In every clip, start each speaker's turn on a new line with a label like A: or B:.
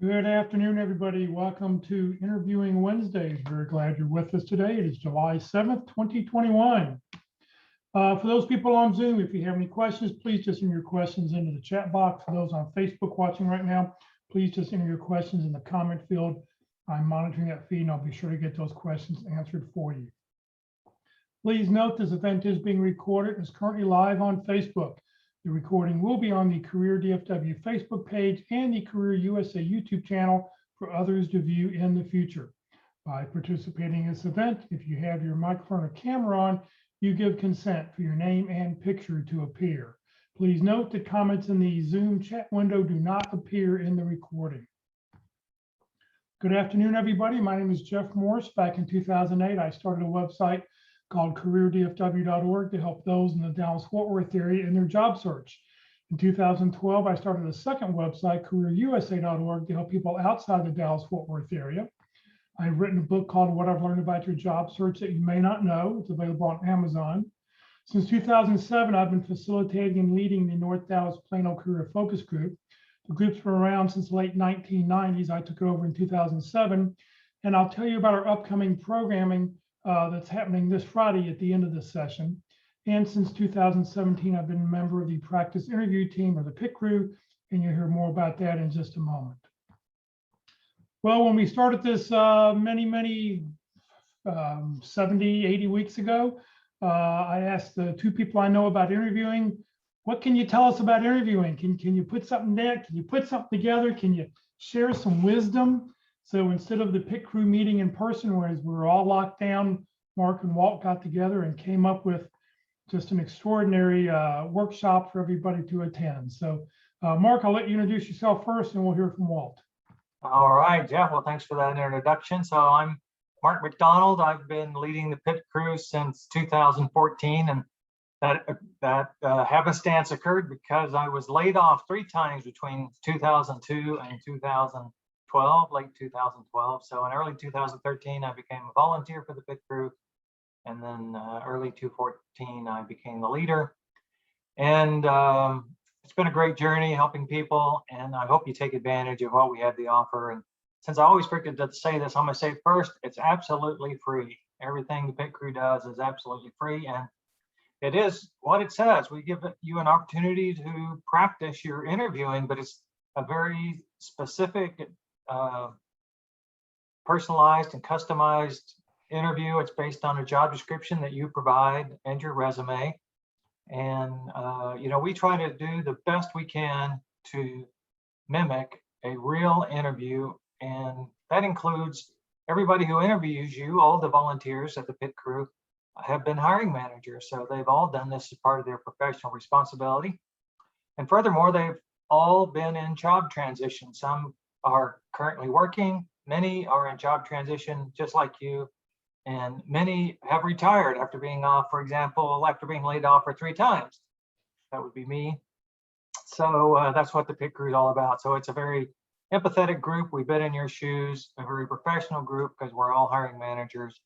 A: Good afternoon, everybody. Welcome to Interviewing Wednesdays. Very glad you're with us today. It is July 7th, 2021. For those people on Zoom, if you have any questions, please just enter your questions into the chat box. For those on Facebook watching right now, please just enter your questions in the comment field. I'm monitoring that feed and I'll be sure to get those questions answered for you. Please note this event is being recorded and is currently live on Facebook. The recording will be on the Career DFW Facebook page and the Career USA YouTube channel for others to view in the future. By participating in this event, if you have your microphone or camera on, you give consent for your name and picture to appear. Please note that comments in the Zoom chat window do not appear in the recording. Good afternoon, everybody. My name is Jeff Morse. Back in 2008, I started a website called careerdfw.org to help those in the Dallas-Fort Worth area in their job search. In 2012, I started a second website, careerusa.org, to help people outside the Dallas-Fort Worth area. I've written a book called What I've Learned About Your Job Search That You May Not Know. It's available on Amazon. Since 2007, I've been facilitating and leading the North Dallas Plano Career Focus Group. The group's been around since the late 1990s. I took it over in 2007. And I'll tell you about our upcoming programming that's happening this Friday at the end of this session. And since 2017, I've been a member of the practice interview team, or the PIT crew, and you'll hear more about that in just a moment. Well, when we started this many 70, 80 weeks ago, I asked the two people I know about interviewing, what can you tell us about interviewing? Can you put something there? Can you put something together? Can you share some wisdom? So instead of the PIT crew meeting in person, whereas we were all locked down, Mark and Walt got together and came up with just an extraordinary workshop for everybody to attend. So Mark, I'll let you introduce yourself first and we'll hear from Walt.
B: All right, Jeff. Well, thanks for that introduction. So I'm Mark McDonald. I've been leading the PIT crew since 2014, and that happenstance occurred because I was laid off 3 times between 2002 and 2012, late 2012. So in early 2013, I became a volunteer for the PIT crew, and then early 2014, I became the leader. And it's been a great journey helping people, and I hope you take advantage of what we have to offer. And since I always forget to say this, I'm going to say it first, it's absolutely free. Everything the PIT crew does is absolutely free, and it is what it says. We give you an opportunity to practice your interviewing, but it's a very specific, personalized and customized interview. It's based on a job description that you provide and your resume. And, we try to do the best we can to mimic a real interview. And that includes everybody who interviews you. All the volunteers at the PIT crew have been hiring managers. So they've all done this as part of their professional responsibility. And furthermore, they've all been in job transition. Some are currently working. Many are in job transition, just like you. And many have retired after being off, for example, after being laid off for 3 times. That would be me. So that's what the PIT crew is all about. So it's a very empathetic group. We've been in your shoes, a very professional group because we're all hiring managers.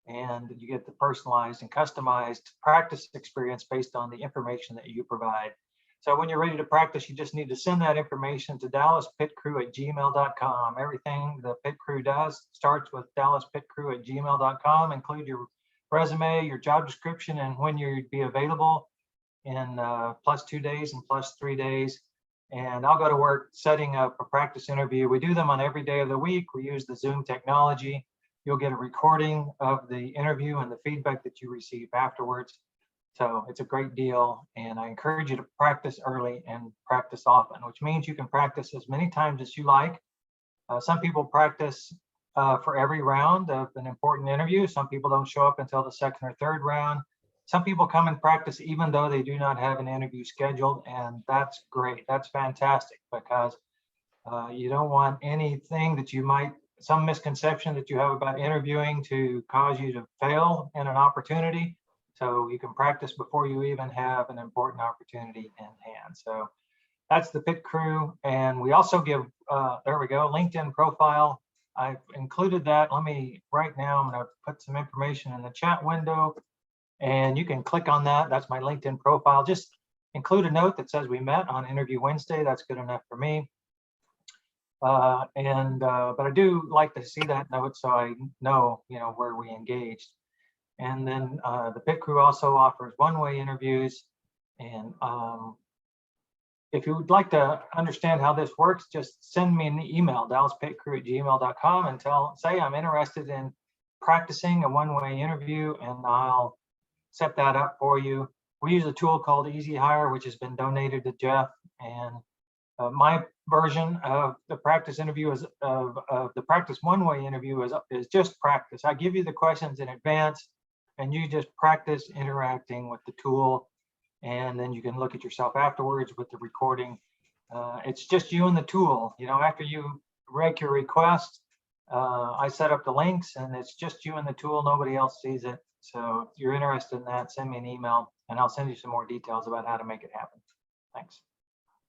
B: And you get the personalized and customized practice experience based on the information that you provide. So when you're ready to practice, you just need to send that information to dallaspitcrew@gmail.com. Everything the PIT crew does starts with dallaspitcrew@gmail.com. Include your resume, your job description, and when you'd be available in +2 days and +3 days. And I'll go to work setting up a practice interview. We do them on every day of the week. We use the Zoom technology. You'll get a recording of the interview and the feedback that you receive afterwards. So it's a great deal, and I encourage you to practice early and practice often, which means you can practice as many times as you like. Some people practice for every round of an important interview. Some people don't show up until the 2nd or 3rd round. Some people come and practice even though they do not have an interview scheduled, and that's great. That's fantastic, because you don't want anything that you might, some misconception that you have about interviewing to cause you to fail in an opportunity. So you can practice before you even have an important opportunity in hand. So that's the PIT crew. And we also give, there we go, LinkedIn profile. I've included that. Right now, I'm going to put some information in the chat window, and you can click on that. That's my LinkedIn profile. Just include a note that says we met on Interview Wednesday. That's good enough for me. But I do like to see that note so I know, where we engaged. And then the pit crew also offers one-way interviews. And if you would like to understand how this works, just send me an email, dallaspitcrew@gmail.com, and say I'm interested in practicing a one-way interview, and I'll set that up for you. We use a tool called Easy Hire, which has been donated to Jeff. And my version of the practice interview of the practice one-way interview is just practice. I give you the questions in advance, and you just practice interacting with the tool. And then you can look at yourself afterwards with the recording. It's just you and the tool. After you make your request, I set up the links, and it's just you and the tool. Nobody else sees it. So if you're interested in that, send me an email, and I'll send you some more details about how to make it happen. Thanks.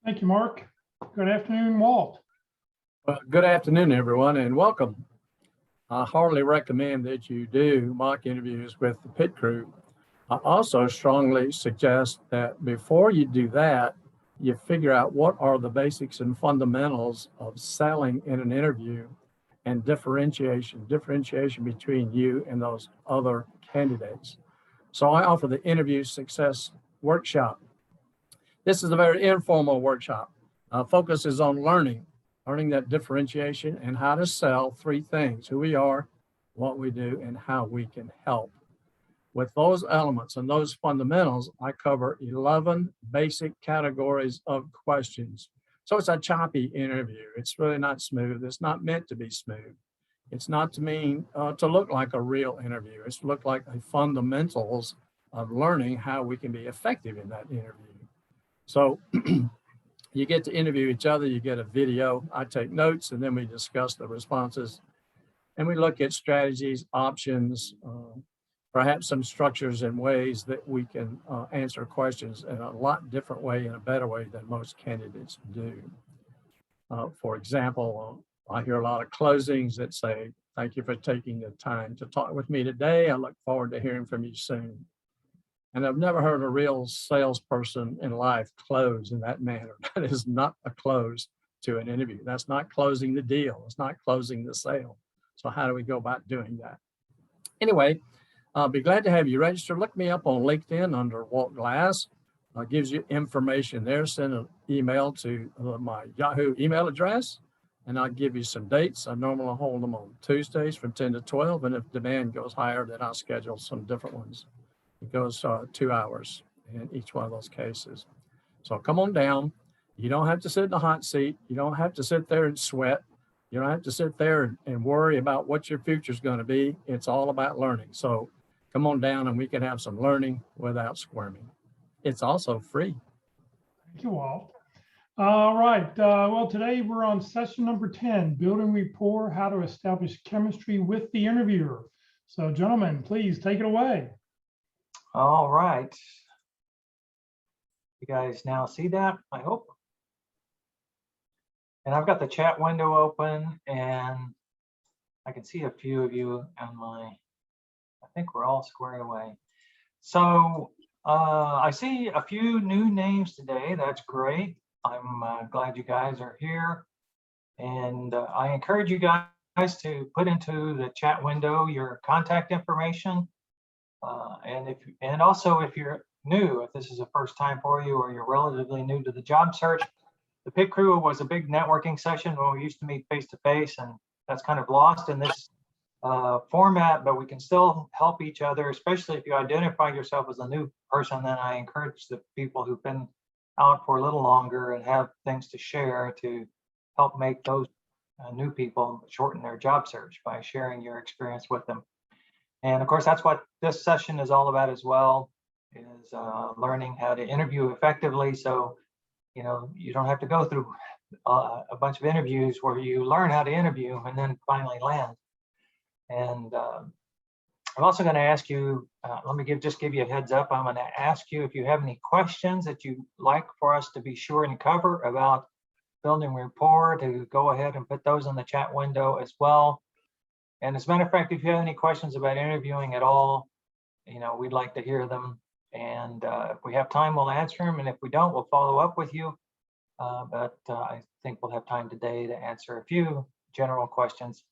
A: Thank you, Mark. Good afternoon, Walt.
C: Well, good afternoon, everyone, and welcome. I heartily recommend that you do mock interviews with the pit crew. I also strongly suggest that before you do that, you figure out what are the basics and fundamentals of selling in an interview and differentiation between you and those other candidates. So I offer the Interview Success Workshop. This is a very informal workshop. Focus is on learning that differentiation and how to sell three things: who we are, what we do, and how we can help. With those elements and those fundamentals, I cover 11 basic categories of questions. So it's a choppy interview. It's really not smooth. It's not meant to be smooth. It's not to look like a real interview. It's to look like the fundamentals of learning how we can be effective in that interview. So you get to interview each other, you get a video, I take notes, and then we discuss the responses. And we look at strategies, options, perhaps some structures and ways that we can answer questions in a lot different way, in a better way than most candidates do. For example, I hear a lot of closings that say, "Thank you for taking the time to talk with me today. I look forward to hearing from you soon." And I've never heard a real salesperson in life close in that manner. That is not a close to an interview. That's not closing the deal. It's not closing the sale. So how do we go about doing that? Anyway, I'll be glad to have you register. Look me up on LinkedIn under Walt Glass. Gives you information there. Send an email to my Yahoo email address, and I'll give you some dates. I normally hold them on Tuesdays from 10 to 12, and if demand goes higher, then I'll schedule some different ones. It goes 2 hours in each one of those cases. So come on down. You don't have to sit in the hot seat. You don't have to sit there and sweat. You don't have to sit there and worry about what your future is going to be. It's all about learning. So come on down and we can have some learning without squirming. It's also free.
A: Thank you, Walt. All right. Well, today we're on session number 10, building rapport, how to establish chemistry with the interviewer. So gentlemen, please take it away.
B: All right. You guys now see that, I hope. And I've got the chat window open, and I can see a few of you on I think we're all squared away. So I see a few new names today. That's great. I'm glad you guys are here. And I encourage you guys to put into the chat window your contact information. And also if you're new, if this is the first time for you or you're relatively new to the job search, the pit crew was a big networking session when we used to meet face to face, and that's kind of lost in this format, but we can still help each other, especially if you identify yourself as a new person. Then I encourage the people who've been out for a little longer and have things to share to help make those new people shorten their job search by sharing your experience with them. And of course, that's what this session is all about as well, is learning how to interview effectively. So, you don't have to go through a bunch of interviews where you learn how to interview and then finally land. And I'm also going to ask you, let me just give you a heads up. I'm going to ask you if you have any questions that you'd like for us to be sure and cover about building rapport, to go ahead and put those in the chat window as well. And as a matter of fact, if you have any questions about interviewing at all, we'd like to hear them. And if we have time, we'll answer them. And if we don't, we'll follow up with you. but I think we'll have time today to answer a few general questions.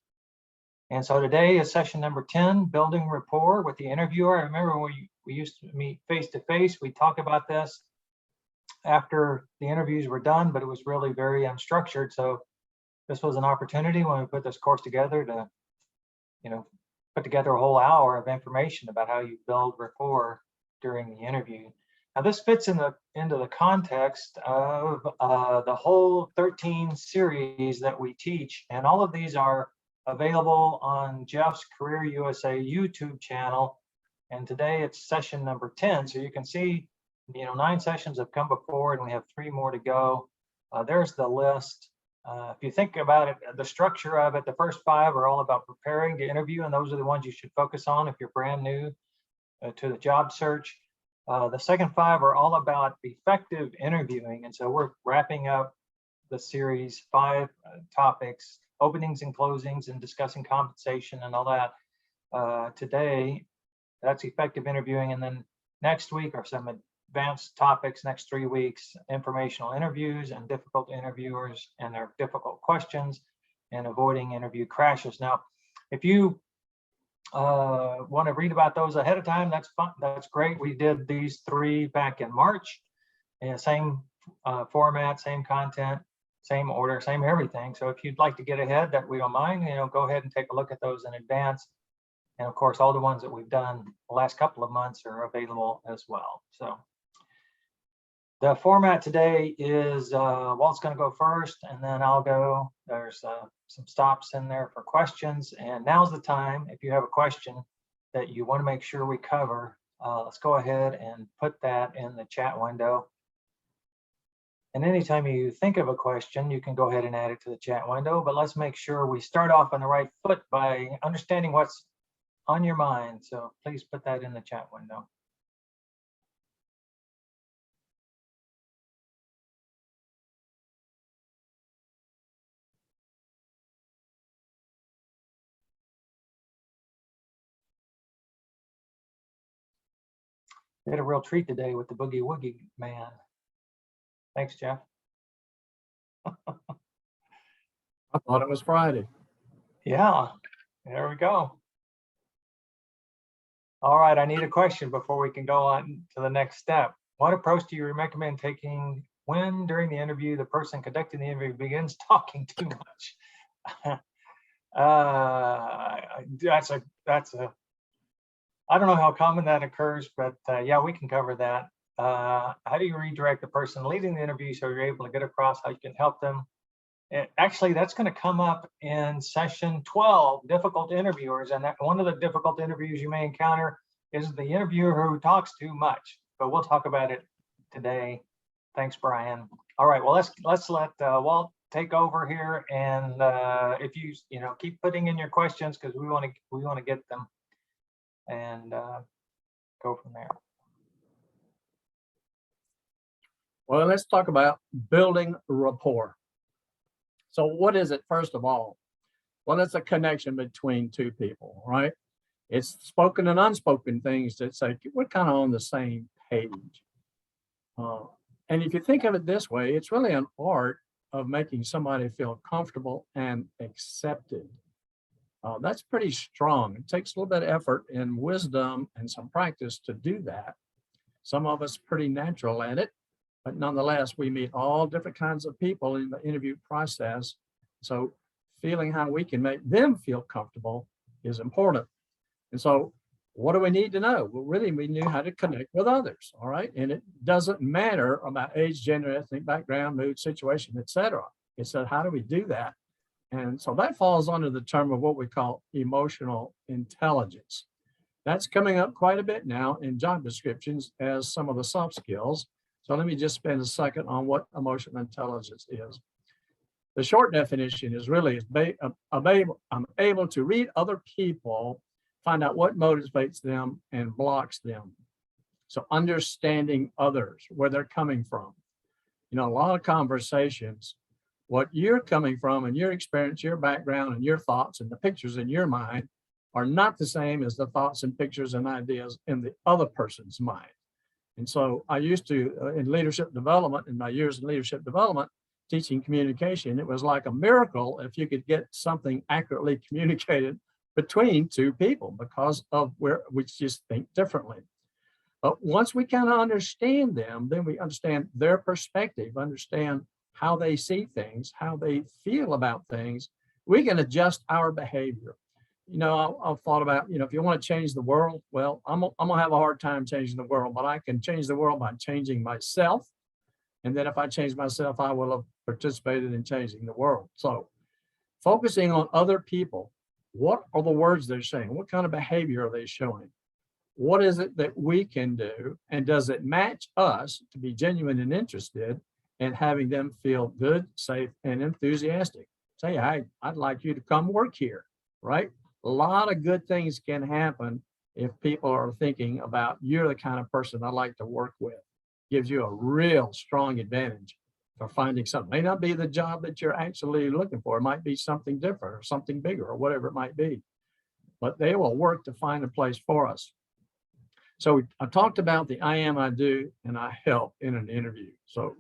B: And so today is session number 10, building rapport with the interviewer. I remember when we used to meet face to face, we talk about this after the interviews were done, but it was really very unstructured. So this was an opportunity when we put this course together to, put together a whole hour of information about how you build rapport during the interview. Now this fits into the context of the whole 13 series that we teach, and all of these are available on Jeff's Career USA YouTube channel. And today it's session number 10. So you can see, 9 sessions have come before and we have 3 more to go. There's the list. If you think about it, the structure of it, the first 5 are all about preparing to interview, and those are the ones you should focus on if you're brand new to the job search. The second 5 are all about effective interviewing. And so we're wrapping up the series 5 topics, openings and closings, and discussing compensation and all that. Today, that's effective interviewing. And then next week are some advanced topics. Next 3 weeks, informational interviews and difficult interviewers and their difficult questions and avoiding interview crashes. Now, if you want to read about those ahead of time, that's fun. That's great. We did these 3 back in March, and same format, same content, same order, same everything. So if you'd like to get ahead, that we don't mind, go ahead and take a look at those in advance. And of course, all the ones that we've done the last couple of months are available as well. So the format today is Walt's going to go first, and then I'll go. There's some stops in there for questions. And now's the time, if you have a question that you want to make sure we cover, let's go ahead and put that in the chat window. And anytime you think of a question, you can go ahead and add it to the chat window. But let's make sure we start off on the right foot by understanding what's on your mind. So please put that in the chat window. We had a real treat today with the Boogie Woogie Man. Thanks, Jeff.
C: I thought it was Friday.
B: Yeah, there we go. All right, I need a question before we can go on to the next step. What approach do you recommend taking when during the interview the person conducting the interview begins talking too much? That's a I don't know how common that occurs, but yeah, we can cover that. How do you redirect the person leading the interview so you're able to get across how you can help them? And actually, that's going to come up in session 12, difficult interviewers. And one of the difficult interviews you may encounter is the interviewer who talks too much. But we'll talk about it today. Thanks, Brian. All right, well, let's let Walt take over here, and if you keep putting in your questions, because we want to get them, and go from there.
C: Well, let's talk about building rapport. So what is it, first of all? Well, it's a connection between 2 people, right? It's spoken and unspoken things that say we're kind of on the same page. And if you think of it this way, it's really an art of making somebody feel comfortable and accepted. That's pretty strong. It takes a little bit of effort and wisdom and some practice to do that. Some of us are pretty natural at it, but nonetheless, we meet all different kinds of people in the interview process. So feeling how we can make them feel comfortable is important. And so what do we need to know? Well, really, we knew how to connect with others, all right? And it doesn't matter about age, gender, ethnic background, mood, situation, etc. It's how do we do that? And so that falls under the term of what we call emotional intelligence. That's coming up quite a bit now in job descriptions as some of the soft skills. So let me just spend a second on what emotional intelligence is. The short definition is really I'm able to read other people, find out what motivates them and blocks them. So understanding others, where they're coming from. A lot of conversations, what you're coming from and your experience, your background and your thoughts and the pictures in your mind are not the same as the thoughts and pictures and ideas in the other person's mind. And so I used to, in leadership development, in my years in leadership development, teaching communication, it was like a miracle if you could get something accurately communicated between two people because of where we just think differently. But once we kind of understand them, then we understand their perspective, understand how they see things, how they feel about things. We can adjust our behavior. You know, I've thought about, you know, if you want to change the world, well, I'm gonna have a hard time changing the world, but I can change the world by changing myself. And then if I change myself, I will have participated in changing the world. So focusing on other people, what are the words they're saying? What kind of behavior are they showing? What is it that we can do? And does it match us to be genuine and interested in having them feel good, safe, and enthusiastic? Say, I'd like you to come work here, right? A lot of good things can happen if people are thinking about you're the kind of person I like to work with. Gives you a real strong advantage for finding something. May not be the job that you're actually looking for. It might be something different or something bigger or whatever it might be. But they will work to find a place for us. So I talked about the I am, I do, and I help in an interview. So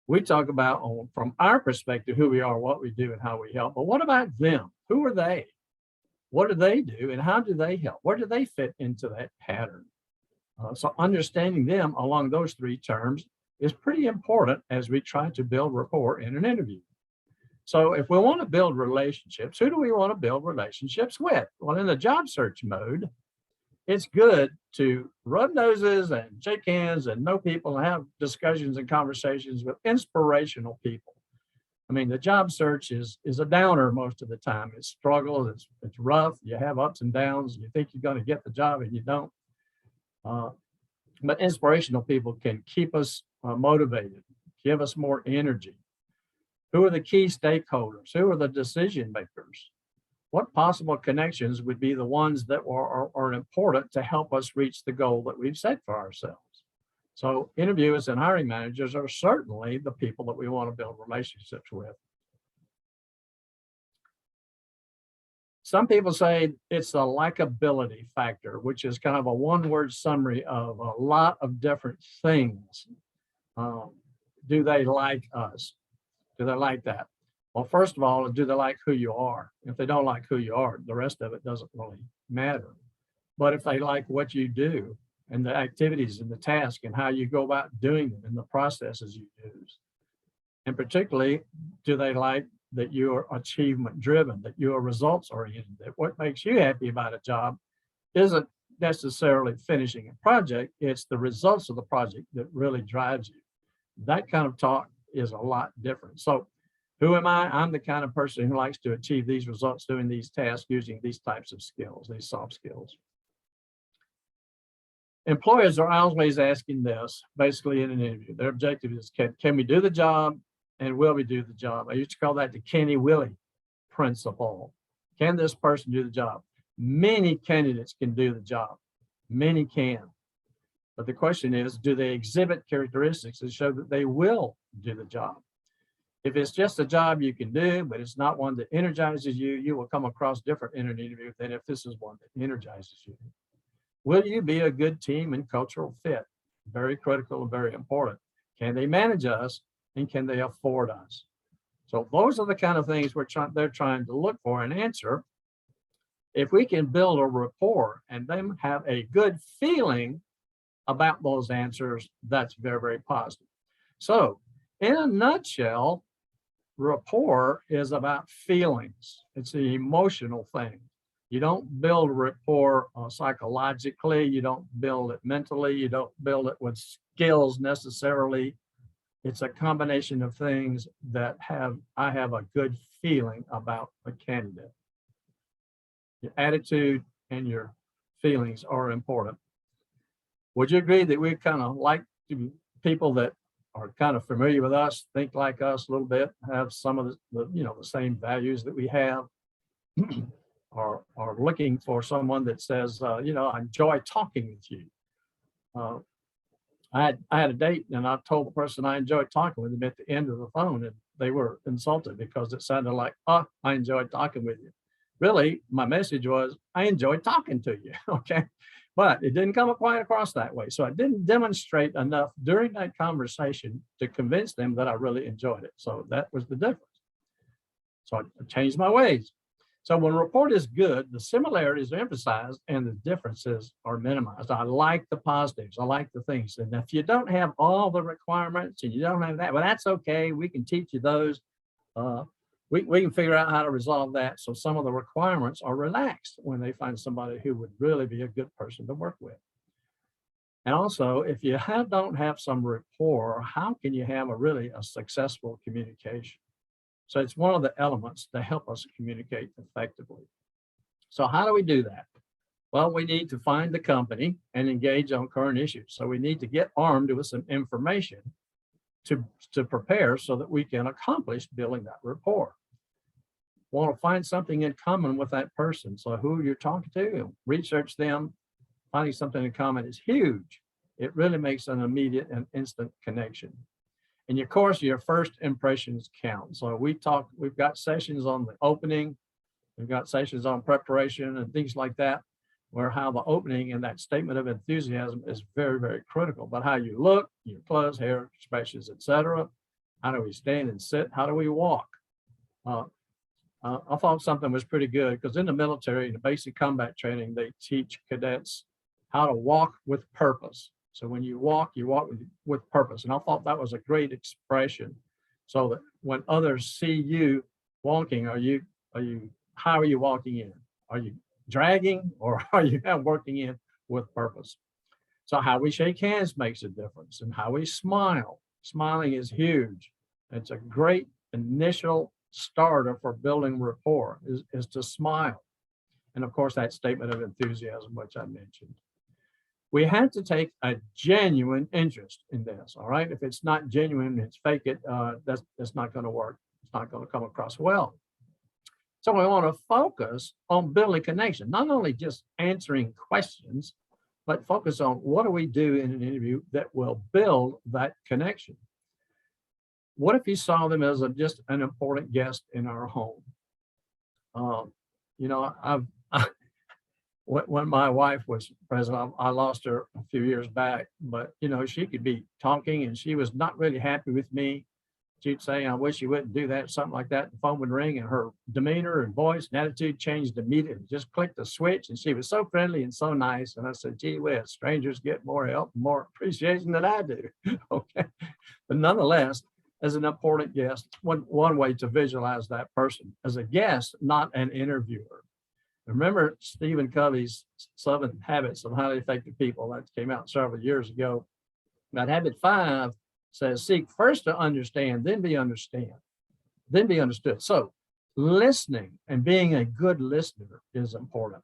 C: we talk about from our perspective, who we are, what we do, and how we help. But what about them? Who are they? What do they do? And how do they help? Where do they fit into that pattern? So understanding them along those three terms is pretty important as we try to build rapport in an interview. So if we want to build relationships, who do we want to build relationships with? Well, in the job search mode, it's good to rub noses and shake hands and know people and have discussions and conversations with inspirational people. I mean, the job search is a downer most of the time. It's struggle, it's rough, you have ups and downs, you think you're going to get the job and you don't. But inspirational people can keep us motivated, give us more energy. Who are the key stakeholders? Who are the decision makers? What possible connections would be the ones that are important to help us reach the goal that we've set for ourselves? So interviewers and hiring managers are certainly the people that we want to build relationships with. Some people say it's a likability factor, which is kind of a one-word summary of a lot of different things. Do they like us? Do they like that? Well, first of all, do they like who you are? If they don't like who you are, the rest of it doesn't really matter. But if they like what you do and the activities and the task and how you go about doing them and the processes you use, and particularly, do they like that you are achievement driven, that you are results oriented, that what makes you happy about a job isn't necessarily finishing a project, it's the results of the project that really drives you. That kind of talk is a lot different. So who am I? I'm the kind of person who likes to achieve these results doing these tasks using these types of skills, these soft skills. Employers are always asking this, basically in an interview. Their objective is, can we do the job and will we do the job? I used to call that the Kenny Willie principle. Can this person do the job? Many candidates can do the job. Many can. But the question is, do they exhibit characteristics that show that they will do the job? If it's just a job you can do, but it's not one that energizes you, you will come across different in an interview than if this is one that energizes you. Will you be a good team and cultural fit? Very critical and very important. Can they manage us and can they afford us? So those are the kind of things they're trying to look for and answer. If we can build a rapport and them have a good feeling about those answers, that's very, very positive. So in a nutshell, rapport is about feelings. It's an emotional thing. You don't build rapport psychologically. You don't build it mentally. You don't build it with skills necessarily. It's a combination of things that I have a good feeling about a candidate. Your attitude and your feelings are important. Would you agree that we kind of like people that are kind of familiar with us, think like us a little bit, have some of the same values that we have, are looking for someone that says, I enjoy talking with you. I had a date and I told the person I enjoyed talking with them at the end of the phone, and they were insulted because it sounded like, I enjoyed talking with you. Really, my message was, I enjoyed talking to you, okay? but it didn't come quite across that way. So I didn't demonstrate enough during that conversation to convince them that I really enjoyed it. So that was the difference. So I changed my ways. So when a report is good, the similarities are emphasized and the differences are minimized. I like the positives. I like the things. And if you don't have all the requirements and you don't have that, well, that's okay. We can teach you those. We can figure out how to resolve that. So some of the requirements are relaxed when they find somebody who would really be a good person to work with. And also, if you don't have some rapport, how can you have a successful communication? So it's one of the elements to help us communicate effectively. So how do we do that? Well, we need to find the company and engage on current issues. So we need to get armed with some information to prepare so that we can accomplish building that rapport. Want to find something in common with that person. So who you're talking to, research them. Finding something in common is huge. It really makes an immediate and instant connection. And of course, your first impressions count. So we've got sessions on the opening, we've got sessions on preparation and things like that, where how the opening and that statement of enthusiasm is very, very critical. But how you look, your clothes, hair, expressions, etc. How do we stand and sit? How do we walk? I thought something was pretty good because in the military, in the basic combat training, they teach cadets how to walk with purpose. So when you walk with purpose. And I thought that was a great expression. So that when others see you walking, how are you walking in? Are you dragging or are you working in with purpose? So how we shake hands makes a difference, and how we smile. Smiling is huge. It's a great initial starter for building rapport is to smile. And of course, that statement of enthusiasm, which I mentioned. We have to take a genuine interest in this, all right? If it's not genuine, it's fake it, that's not gonna work. It's not gonna come across well. So we wanna focus on building connection, not only just answering questions, but focus on what do we do in an interview that will build that connection. What if you saw them as just an important guest in our home? You know, when my wife was president, I lost her a few years back, but you know, she could be talking and she was not really happy with me. She'd say, I wish you wouldn't do that, something like that. The phone would ring and her demeanor and voice and attitude changed immediately. Just clicked the switch and she was so friendly and so nice. And I said, gee whiz, strangers get more help, more appreciation than I do. Okay. But nonetheless, as an important guest, one way to visualize that person as a guest, not an interviewer. Remember Stephen Covey's 7 Habits of Highly Effective People that came out several years ago. That habit 5 says, seek first to understand, then be understood. So listening and being a good listener is important.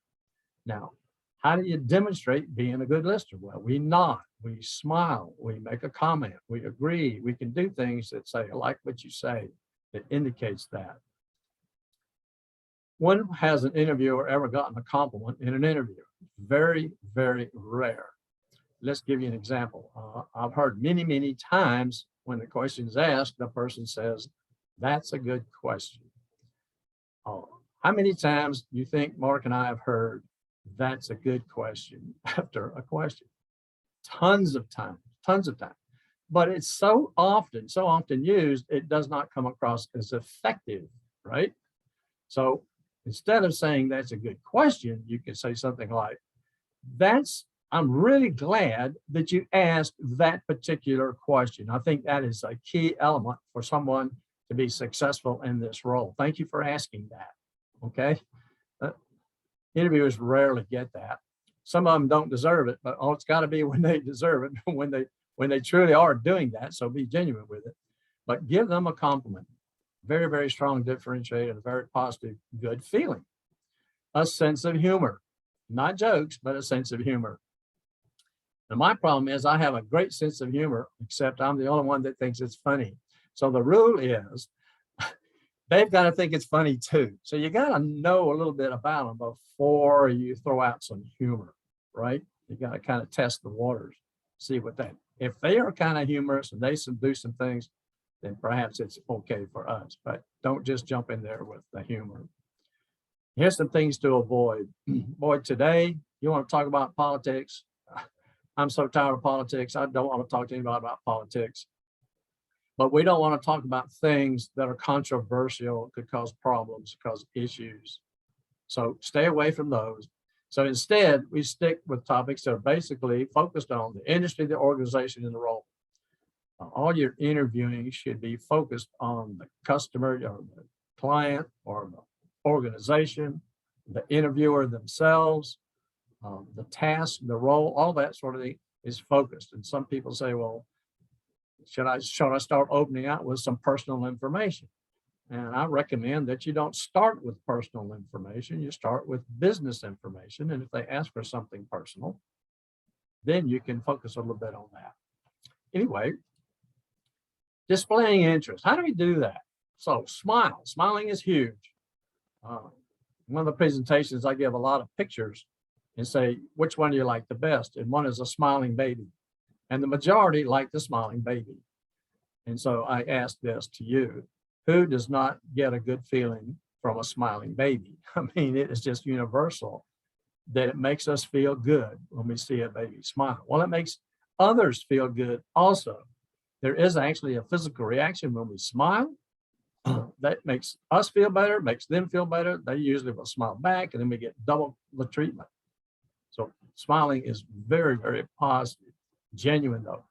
C: Now, how do you demonstrate being a good listener? Well, we nod, we smile, we make a comment, we agree, we can do things that say, I like what you say. It indicates that. When has an interviewer ever gotten a compliment in an interview? Very, very rare. Let's give you an example. I've heard many, many times when the question is asked, the person says, that's a good question. How many times do you think Mark and I have heard, that's a good question after a question? Tons of times. But it's so often used, it does not come across as effective, right? So instead of saying that's a good question, you can say something like, I'm really glad that you asked that particular question. I think that is a key element for someone to be successful in this role. Thank you for asking that, okay? Interviewers rarely get that. Some of them don't deserve it, but it's gotta be when they deserve it, when they truly are doing that, so be genuine with it. But give them a compliment. Very, very strong differentiator, a very positive, good feeling. A sense of humor, not jokes, but a sense of humor. And my problem is I have a great sense of humor, except I'm the only one that thinks it's funny. So the rule is they've got to think it's funny too. So you got to know a little bit about them before you throw out some humor, right? You got to kind of test the waters, see what if they are kind of humorous and they do some things, then perhaps it's okay for us, but don't just jump in there with the humor. Here's some things to avoid. Boy, today You want to talk about politics? I'm so tired of politics. I don't want to talk to anybody about politics. But we don't want to talk about things that are controversial, could cause problems, cause issues. So stay away from those. So instead, we stick with topics that are basically focused on the industry, the organization, and the role. All your interviewing should be focused on the customer or the client or the organization, the interviewer themselves, the task, the role, all that sort of thing is focused. And some people say, well, should I start opening out with some personal information? And I recommend that you don't start with personal information. You start with business information. And if they ask for something personal, then you can focus a little bit on that. Anyway, displaying interest. How do we do that? So smile. Smiling is huge. One of the presentations, I give a lot of pictures and say, which one do you like the best? And one is a smiling baby. And the majority like the smiling baby. And so I ask this to you. Who does not get a good feeling from a smiling baby? I mean, it is just universal that it makes us feel good when we see a baby smile. Well, it makes others feel good also. There is actually a physical reaction when we smile that makes us feel better, makes them feel better. They usually will smile back, and then we get double the treatment. So smiling is very, very positive, genuine though.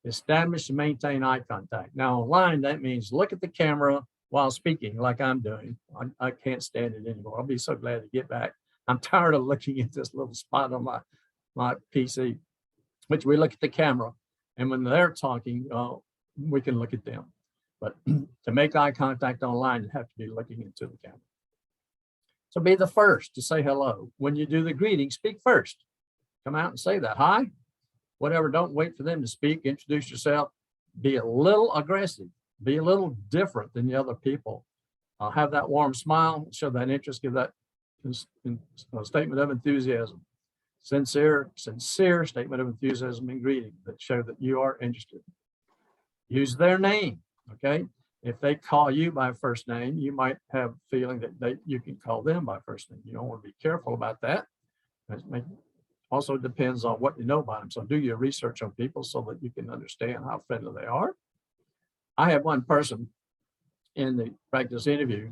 C: Establish and maintain eye contact. Now online, that means look at the camera while speaking like I'm doing. I can't stand it anymore. I'll be so glad to get back. I'm tired of looking at this little spot on my PC, which we look at the camera. And when they're talking, we can look at them. But to make eye contact online, you have to be looking into the camera. So be the first to say hello. When you do the greeting, speak first. Come out and say that. Hi, whatever. Don't wait for them to speak. Introduce yourself. Be a little aggressive. Be a little different than the other people. Have that warm smile. Show that interest. Give that statement of enthusiasm. Sincere statement of enthusiasm and greeting that show that you are interested. Use their name. Okay. If they call you by first name, you might have a feeling that you can call them by first name. You don't want to be careful about that. Also depends on what you know about them. So do your research on people so that you can understand how friendly they are. I have one person in the practice interview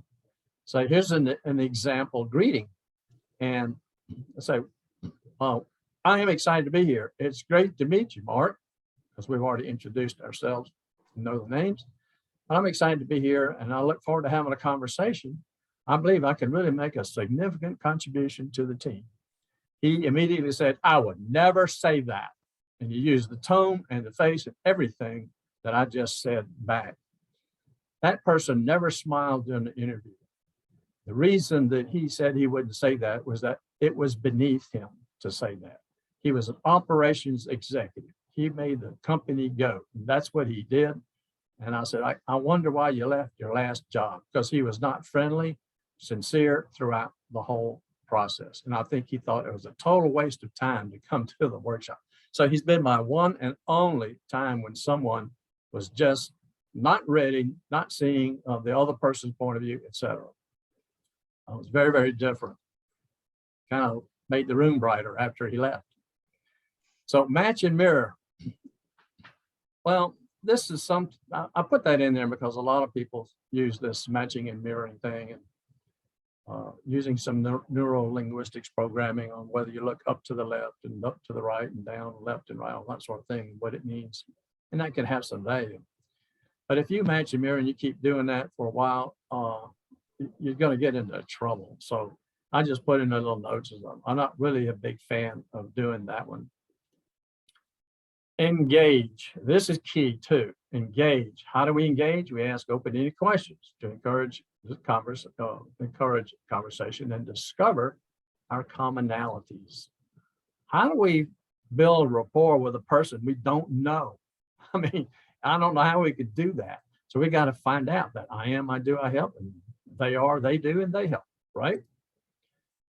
C: say, here's an example greeting. And I say, oh, I am excited to be here. It's great to meet you, Mark, because we've already introduced ourselves and know the names. But I'm excited to be here, and I look forward to having a conversation. I believe I can really make a significant contribution to the team. He immediately said, I would never say that. And you use the tone and the face and everything that I just said back. That person never smiled during the interview. The reason that he said he wouldn't say that was that it was beneath him to say that. He was an operations executive. He made the company go. And that's what he did. And I said, I wonder why you left your last job, because he was not friendly, sincere throughout the whole process. And I think he thought it was a total waste of time to come to the workshop. So he's been my one and only time when someone was just not ready, not seeing the other person's point of view, etc. It was very, very different. Kind of made the room brighter after he left. So match and mirror. Well, this is I put that in there because a lot of people use this matching and mirroring thing, and using some neuro-linguistics programming on whether you look up to the left and up to the right and down, left and right, all that sort of thing, what it means. And that can have some value. But if you match and mirror and you keep doing that for a while, you're going to get into trouble. So I just put in a little notes. I'm not really a big fan of doing that one. Engage. This is key too. Engage. How do we engage? We ask open-ended questions to encourage conversation and discover our commonalities. How do we build rapport with a person we don't know? I mean, I don't know how we could do that. So we got to find out that I am, I do, I help, and they are, they do, and they help, right?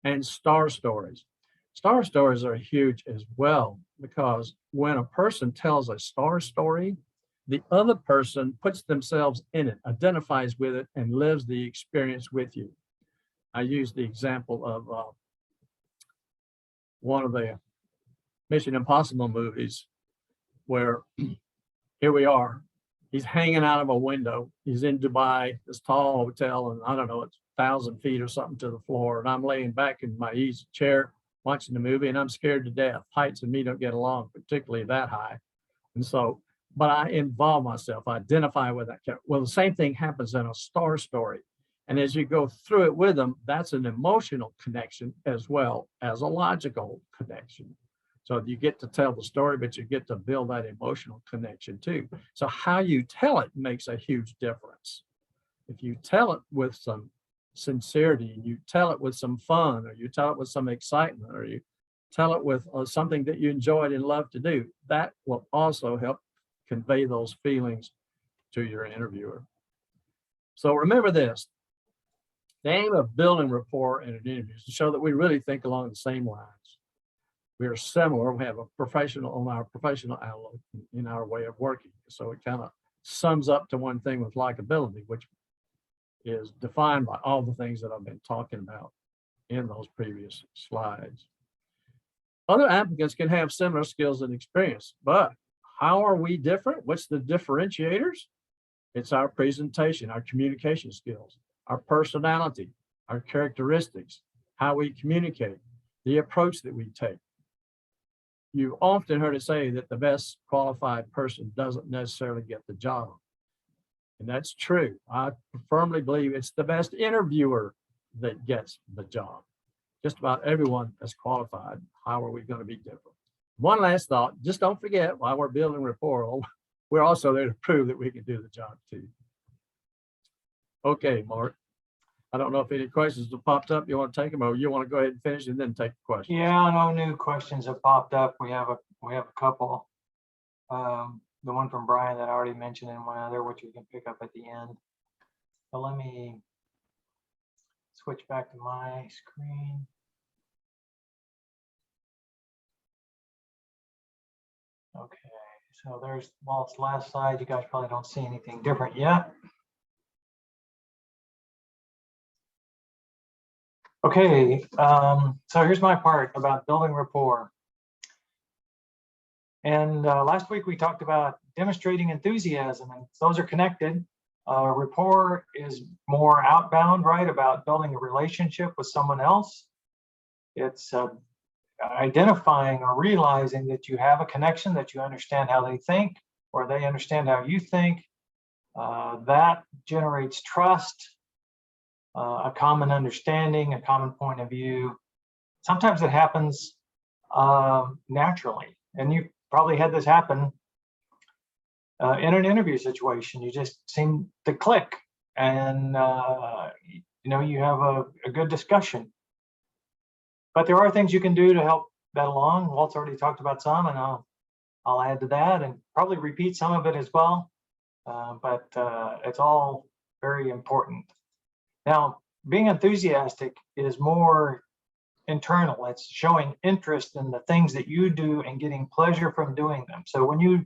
C: And star stories. Star stories are huge as well, because when a person tells a star story, the other person puts themselves in it, identifies with it, and lives the experience with you. I use the example of one of the Mission Impossible movies where here we are. He's hanging out of a window. He's in Dubai, this tall hotel, and I don't know, it's 1,000 feet or something to the floor. And I'm laying back in my easy chair watching the movie, and I'm scared to death. Heights and me don't get along, particularly that high. And so, but I involve myself, I identify with that character. Well, the same thing happens in a star story. And as you go through it with them, that's an emotional connection as well as a logical connection. So you get to tell the story, but you get to build that emotional connection too. So how you tell it makes a huge difference. If you tell it with some sincerity, and you tell it with some fun, or you tell it with some excitement, or you tell it with something that you enjoyed and love to do, that will also help convey those feelings to your interviewer. So remember this, the aim of building rapport in an interview is to show that we really think along the same lines. We are similar. We have a professional outlook in our way of working. So it kind of sums up to one thing with likability, which is defined by all the things that I've been talking about in those previous slides. Other applicants can have similar skills and experience, but how are we different? What's the differentiators? It's our presentation, our communication skills, our personality, our characteristics, how we communicate, the approach that we take. You often heard it say that the best qualified person doesn't necessarily get the job. And that's true. I firmly believe it's the best interviewer that gets the job. Just about everyone is qualified. How are we going to be different? One last thought, just don't forget, while we're building rapport, we're also there to prove that we can do the job too. Okay, Mark. I don't know if any questions have popped up. You want to take them, or you want to go ahead and finish and then take the questions?
B: Yeah, no new questions have popped up. We have a couple. The one from Brian that I already mentioned, and one other which we can pick up at the end. But let me switch back to my screen. Okay, so there's Walt's last slide. You guys probably don't see anything different yet. Okay, so here's my part about building rapport. And last week we talked about demonstrating enthusiasm, and those are connected. Rapport is more outbound, right? About building a relationship with someone else. It's identifying or realizing that you have a connection, that you understand how they think, or they understand how you think. That generates trust, a common understanding, a common point of view. Sometimes it happens naturally, and you probably had this happen in an interview situation. You just seem to click, and you have a good discussion. But there are things you can do to help that along. Walt's already talked about some, and I'll add to that and probably repeat some of it as well. But it's all very important. Now, being enthusiastic is more internal. It's showing interest in the things that you do and getting pleasure from doing them. So when you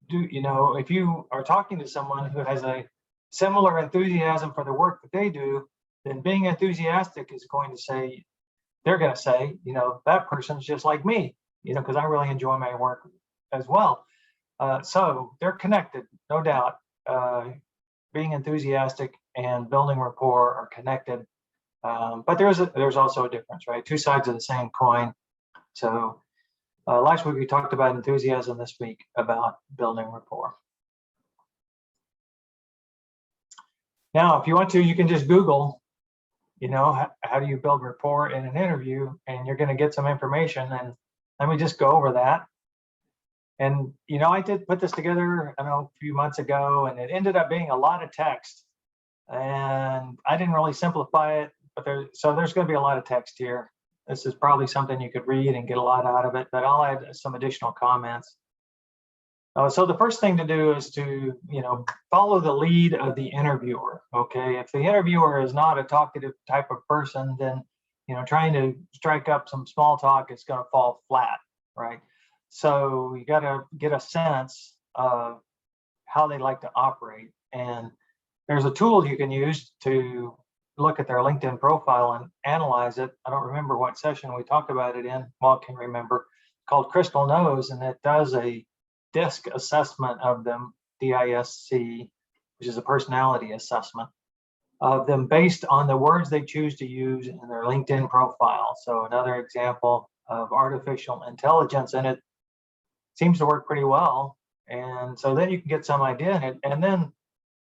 B: do, if you are talking to someone who has a similar enthusiasm for the work that they do, then being enthusiastic is going to say, they're going to say, that person's just like me, because I really enjoy my work as well. So they're connected, no doubt. Being enthusiastic and building rapport are connected. But there's also a difference, right? Two sides of the same coin. So last week we talked about enthusiasm, this week about building rapport. Now, if you want to, you can just Google, how do you build rapport in an interview, and you're going to get some information. And let me just go over that. And, I did put this together, I don't know, a few months ago, and it ended up being a lot of text. And I didn't really simplify it, but there's going to be a lot of text here. This is probably something you could read and get a lot out of it, but I'll add some additional comments. So the first thing to do is to, follow the lead of the interviewer. Okay, if the interviewer is not a talkative type of person, then, trying to strike up some small talk is going to fall flat, right? So you got to get a sense of how they like to operate. And there's a tool you can use to look at their LinkedIn profile and analyze it. I don't remember what session we talked about it in. Walt can remember, called Crystal Knows, and it does a DISC assessment of them, DISC, which is a personality assessment of them based on the words they choose to use in their LinkedIn profile. So another example of artificial intelligence, and it seems to work pretty well. And so then you can get some idea in it. And then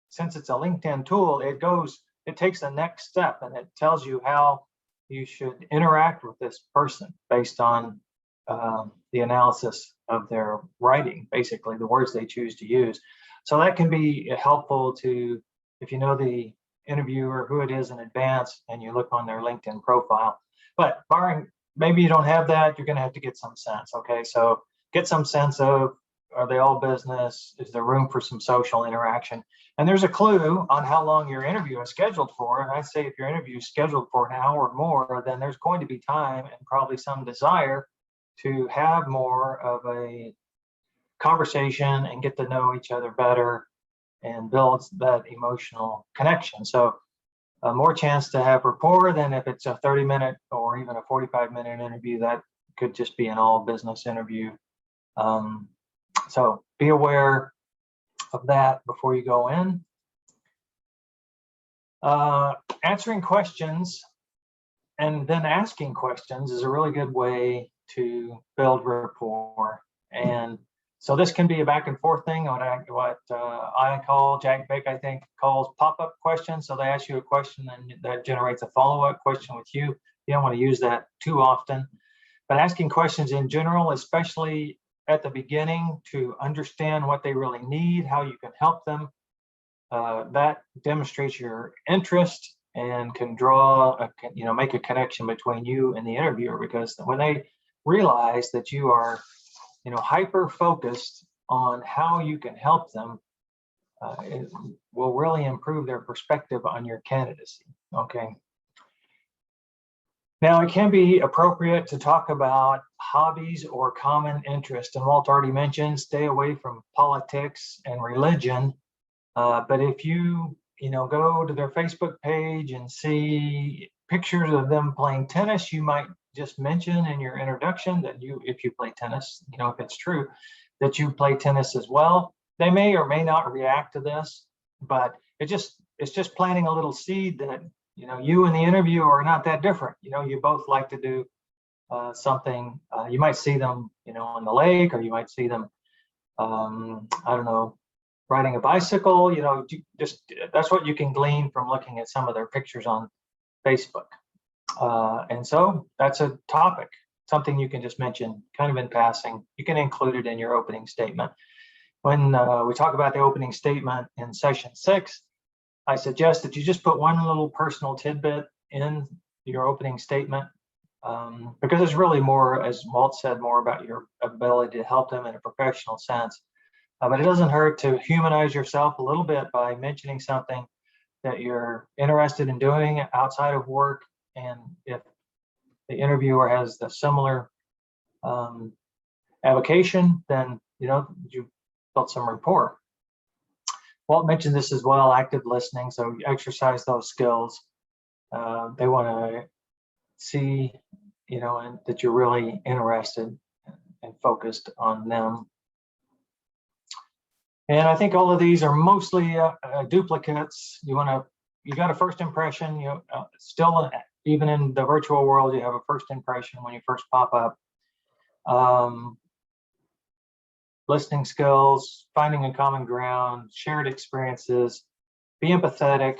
B: since it's a LinkedIn tool, it takes the next step and it tells you how you should interact with this person based on the analysis of their writing, basically the words they choose to use. So that can be helpful to, if you know the interviewer, who it is in advance, and you look on their LinkedIn profile. But barring, maybe you don't have that, you're going to have to get some sense. Okay, so get some sense of, are they all business? Is there room for some social interaction? And there's a clue on how long your interview is scheduled for. And I say if your interview is scheduled for an hour or more, then there's going to be time and probably some desire to have more of a conversation and get to know each other better and build that emotional connection. So more chance to have rapport than if it's a 30-minute or even a 45-minute interview. That could just be an all business interview. So be aware of that before you go in. Answering questions and then asking questions is a really good way to build rapport. And so this can be a back and forth thing, what I call, Jack Beck, I think, calls pop-up questions. So they ask you a question and that generates a follow-up question with you. You don't want to use that too often. But asking questions in general, especially at the beginning, to understand what they really need, how you can help them, that demonstrates your interest and can draw, make a connection between you and the interviewer, because when they realize that you are hyper focused on how you can help them, it will really improve their perspective on your candidacy. Okay. Now, it can be appropriate to talk about hobbies or common interest. And Walt already mentioned, stay away from politics and religion. But if you go to their Facebook page and see pictures of them playing tennis, you might just mention in your introduction that if you play tennis, if it's true, that you play tennis as well. They may or may not react to this, but it's just planting a little seed that, you and the interviewer are not that different. You both like to do something. You might see them, on the lake, or you might see them, I don't know, riding a bicycle. That's what you can glean from looking at some of their pictures on Facebook. And so that's a topic, something you can just mention kind of in passing. You can include it in your opening statement. When we talk about the opening statement in session 6, I suggest that you just put one little personal tidbit in your opening statement, because it's really more, as Walt said, more about your ability to help them in a professional sense. But it doesn't hurt to humanize yourself a little bit by mentioning something that you're interested in doing outside of work. And if the interviewer has the similar avocation, then you built some rapport. Walt mentioned this as well, active listening. So you exercise those skills. They want to see, and that you're really interested and focused on them. And I think all of these are mostly duplicates. You got a first impression. Still, even in the virtual world, you have a first impression when you first pop up. Listening skills, finding a common ground, shared experiences, be empathetic.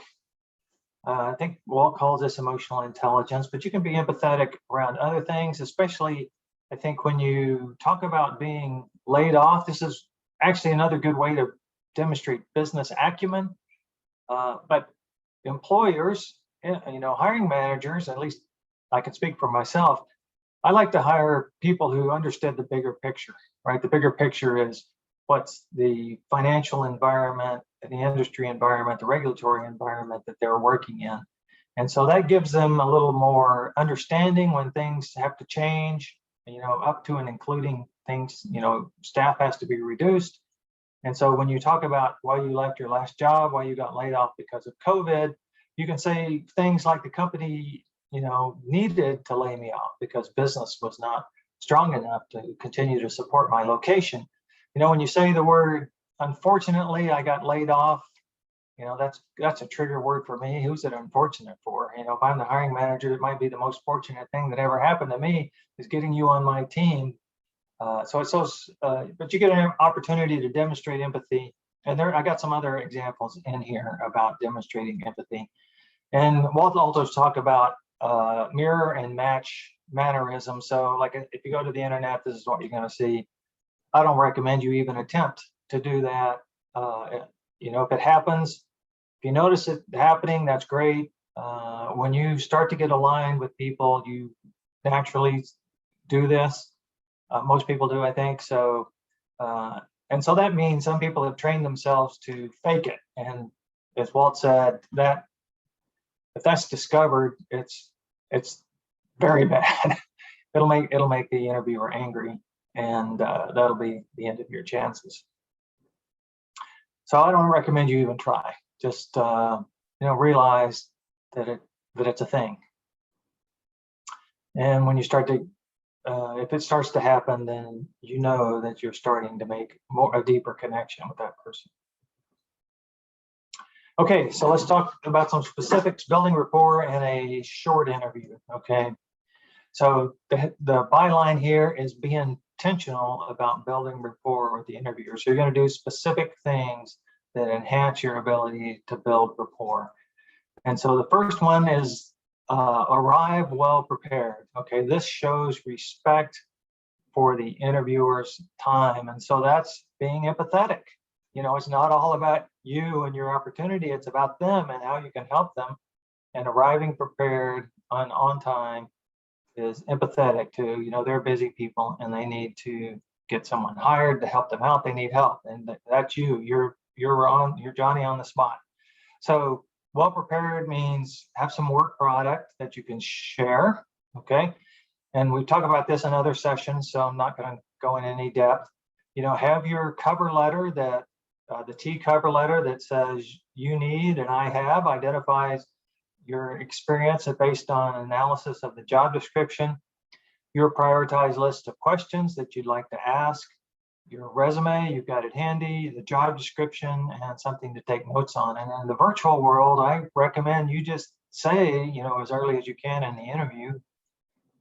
B: I think Walt calls this emotional intelligence, but you can be empathetic around other things, especially I think when you talk about being laid off. This is actually another good way to demonstrate business acumen. But employers, hiring managers, at least I can speak for myself, I like to hire people who understood the bigger picture, right? The bigger picture is what's the financial environment, the industry environment, the regulatory environment that they're working in. And so that gives them a little more understanding when things have to change, up to and including things, staff has to be reduced. And so when you talk about why you left your last job, why you got laid off because of COVID, you can say things like the company, needed to lay me off because business was not strong enough to continue to support my location. When you say the word, unfortunately, I got laid off, that's a trigger word for me. Who's it unfortunate for? If I'm the hiring manager, it might be the most fortunate thing that ever happened to me is getting you on my team. So it's those, but you get an opportunity to demonstrate empathy. And I got some other examples in here about demonstrating empathy. And Walt also talked about mirror and match mannerism. So like if you go to the internet, this is what you're going to see. I don't recommend you even attempt to do that. If it happens, if you notice it happening, that's great. When you start to get aligned with people, you naturally do this. Most people do, I think. So, and so that means some people have trained themselves to fake it. And as Walt said, that if that's discovered, it's very bad. it'll make the interviewer angry, and that'll be the end of your chances. So I don't recommend you even try. Just realize that it's a thing. And when you start to if it starts to happen, then you know that you're starting to make a deeper connection with that person. Okay, so let's talk about some specifics, building rapport in a short interview, okay? So the byline here is be intentional about building rapport with the interviewer. So you're gonna do specific things that enhance your ability to build rapport. And so the first one is arrive well prepared. Okay, this shows respect for the interviewer's time. And so that's being empathetic. It's not all about you and your opportunity, it's about them and how you can help them. And arriving prepared on time is empathetic to, they're busy people and they need to get someone hired to help them out. They need help. And that's you. You're Johnny on the spot. So well prepared means have some work product that you can share, okay? And we talk about this in other sessions, so I'm not going to go in any depth. Have your cover letter that the T cover letter that says you need and I have, identifies your experience based on analysis of the job description, your prioritized list of questions that you'd like to ask, your resume, you've got it handy, the job description, and something to take notes on. And in the virtual world, I recommend you just say, as early as you can in the interview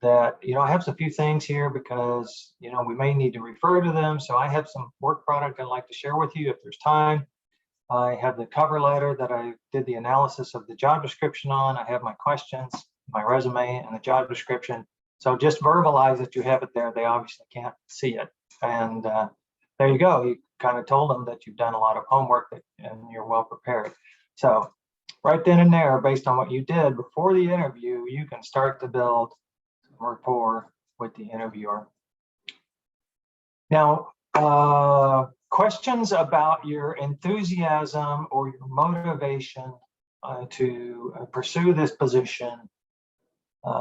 B: that, I have a few things here because, we may need to refer to them. So I have some work product I'd like to share with you if there's time. I have the cover letter that I did the analysis of the job description on. I have my questions, my resume, and the job description. So just verbalize that you have it there. They obviously can't see it. And there you go. You kind of told them that you've done a lot of homework and you're well prepared. So right then and there, based on what you did before the interview, you can start to build rapport with the interviewer. Now, questions about your enthusiasm or your motivation to pursue this position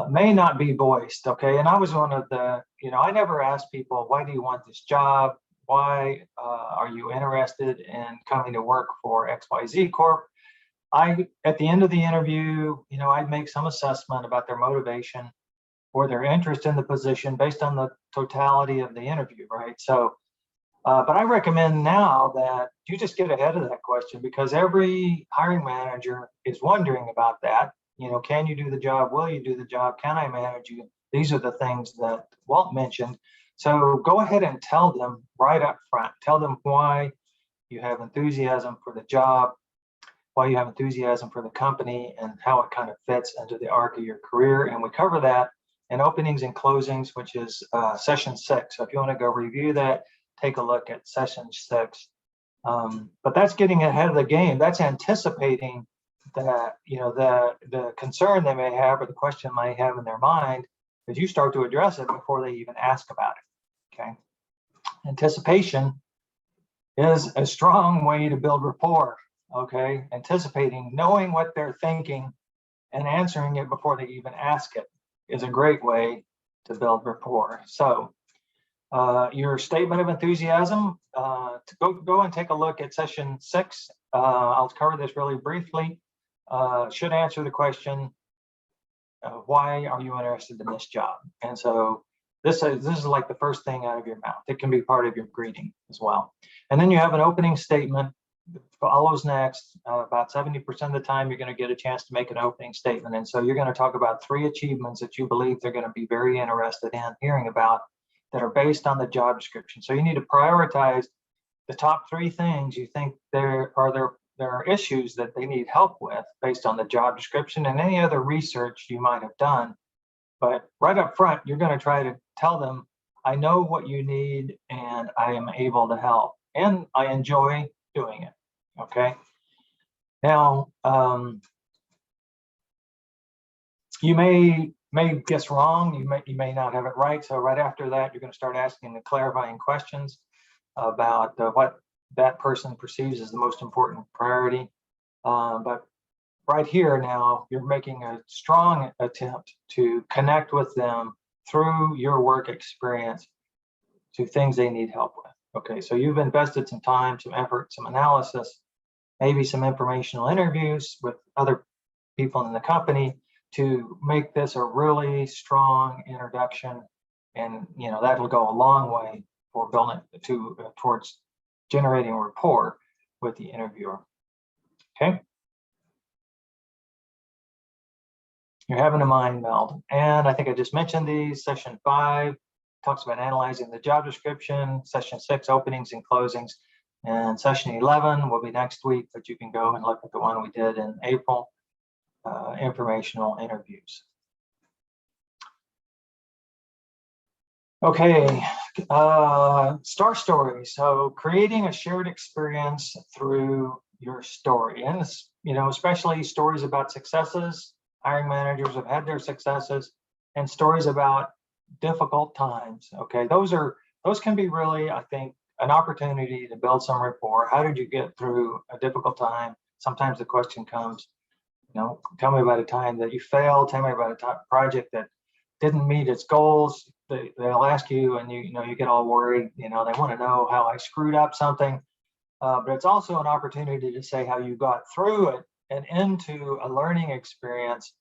B: may not be voiced, okay? And I was one of the, I never asked people, why do you want this job? Why are you interested in coming to work for XYZ Corp? At the end of the interview, I'd make some assessment about their motivation or their interest in the position based on the totality of the interview, right? So, but I recommend now that you just get ahead of that question because every hiring manager is wondering about that. Can you do the job? Will you do the job? Can I manage you? These are the things that Walt mentioned. So go ahead and tell them right up front. Tell them why you have enthusiasm for the job, why you have enthusiasm for the company, and how it kind of fits into the arc of your career. And we cover that in openings and closings, which is session 6. So if you want to go review that, take a look at session 6. But that's getting ahead of the game. That's anticipating that, the concern they may have or the question they have in their mind, that you start to address it before they even ask about it, okay? Anticipation is a strong way to build rapport, okay? Anticipating, knowing what they're thinking and answering it before they even ask it is a great way to build rapport. So your statement of enthusiasm, to go and take a look at session 6. I'll cover this really briefly. should answer the question, why are you interested in this job? And so this is like the first thing out of your mouth. It can be part of your greeting as well. And then you have an opening statement that follows next. About 70% of the time, you're going to get a chance to make an opening statement. And so you're going to talk about 3 achievements that you believe they're going to be very interested in hearing about that are based on the job description. So you need to prioritize the top 3 things you think there are issues that they need help with based on the job description and any other research you might have done. But right up front, you're going to try to tell them, I know what you need and I am able to help and I enjoy doing it. Okay. Now, you may guess wrong. You may not have it right. So right after that, you're going to start asking the clarifying questions about what that person perceives as the most important priority. But right here now, you're making a strong attempt to connect with them through your work experience to things they need help with. Okay, so you've invested some time, some effort, some analysis, maybe some informational interviews with other people in the company to make this a really strong introduction. And that'll go a long way for building towards generating rapport with the interviewer. Okay. You're having a mind meld. And I think I just mentioned these. Session 5 talks about analyzing the job description. Session 6, openings and closings. And session 11 will be next week, but you can go and look at the one we did in April, informational interviews. Okay, star stories. So creating a shared experience through your story. And especially stories about successes. Hiring managers have had their successes, and stories about difficult times. Okay, those can be really, I think, an opportunity to build some rapport. How did you get through a difficult time? Sometimes the question comes, tell me about a time that you failed. Tell me about a project that didn't meet its goals. They'll ask you, and you get all worried. They want to know how I screwed up something. But it's also an opportunity to say how you got through it and into a learning experience.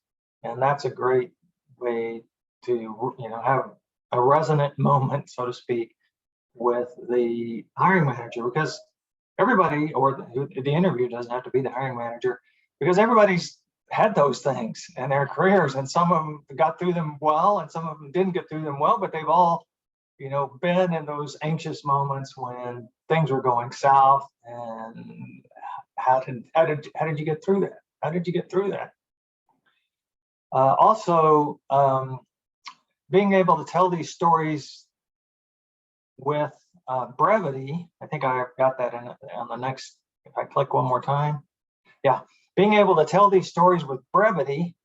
B: And that's a great way to have a resonant moment, so to speak, with the hiring manager, because everybody, or the interview doesn't have to be the hiring manager, because everybody's had those things in their careers, and some of them got through them well and some of them didn't get through them well, but they've all been in those anxious moments when things were going south. And how did you get through that? How did you get through that? Also, being able to tell these stories with brevity. I think I got that on the next, if I click one more time. Yeah, being able to tell these stories with brevity.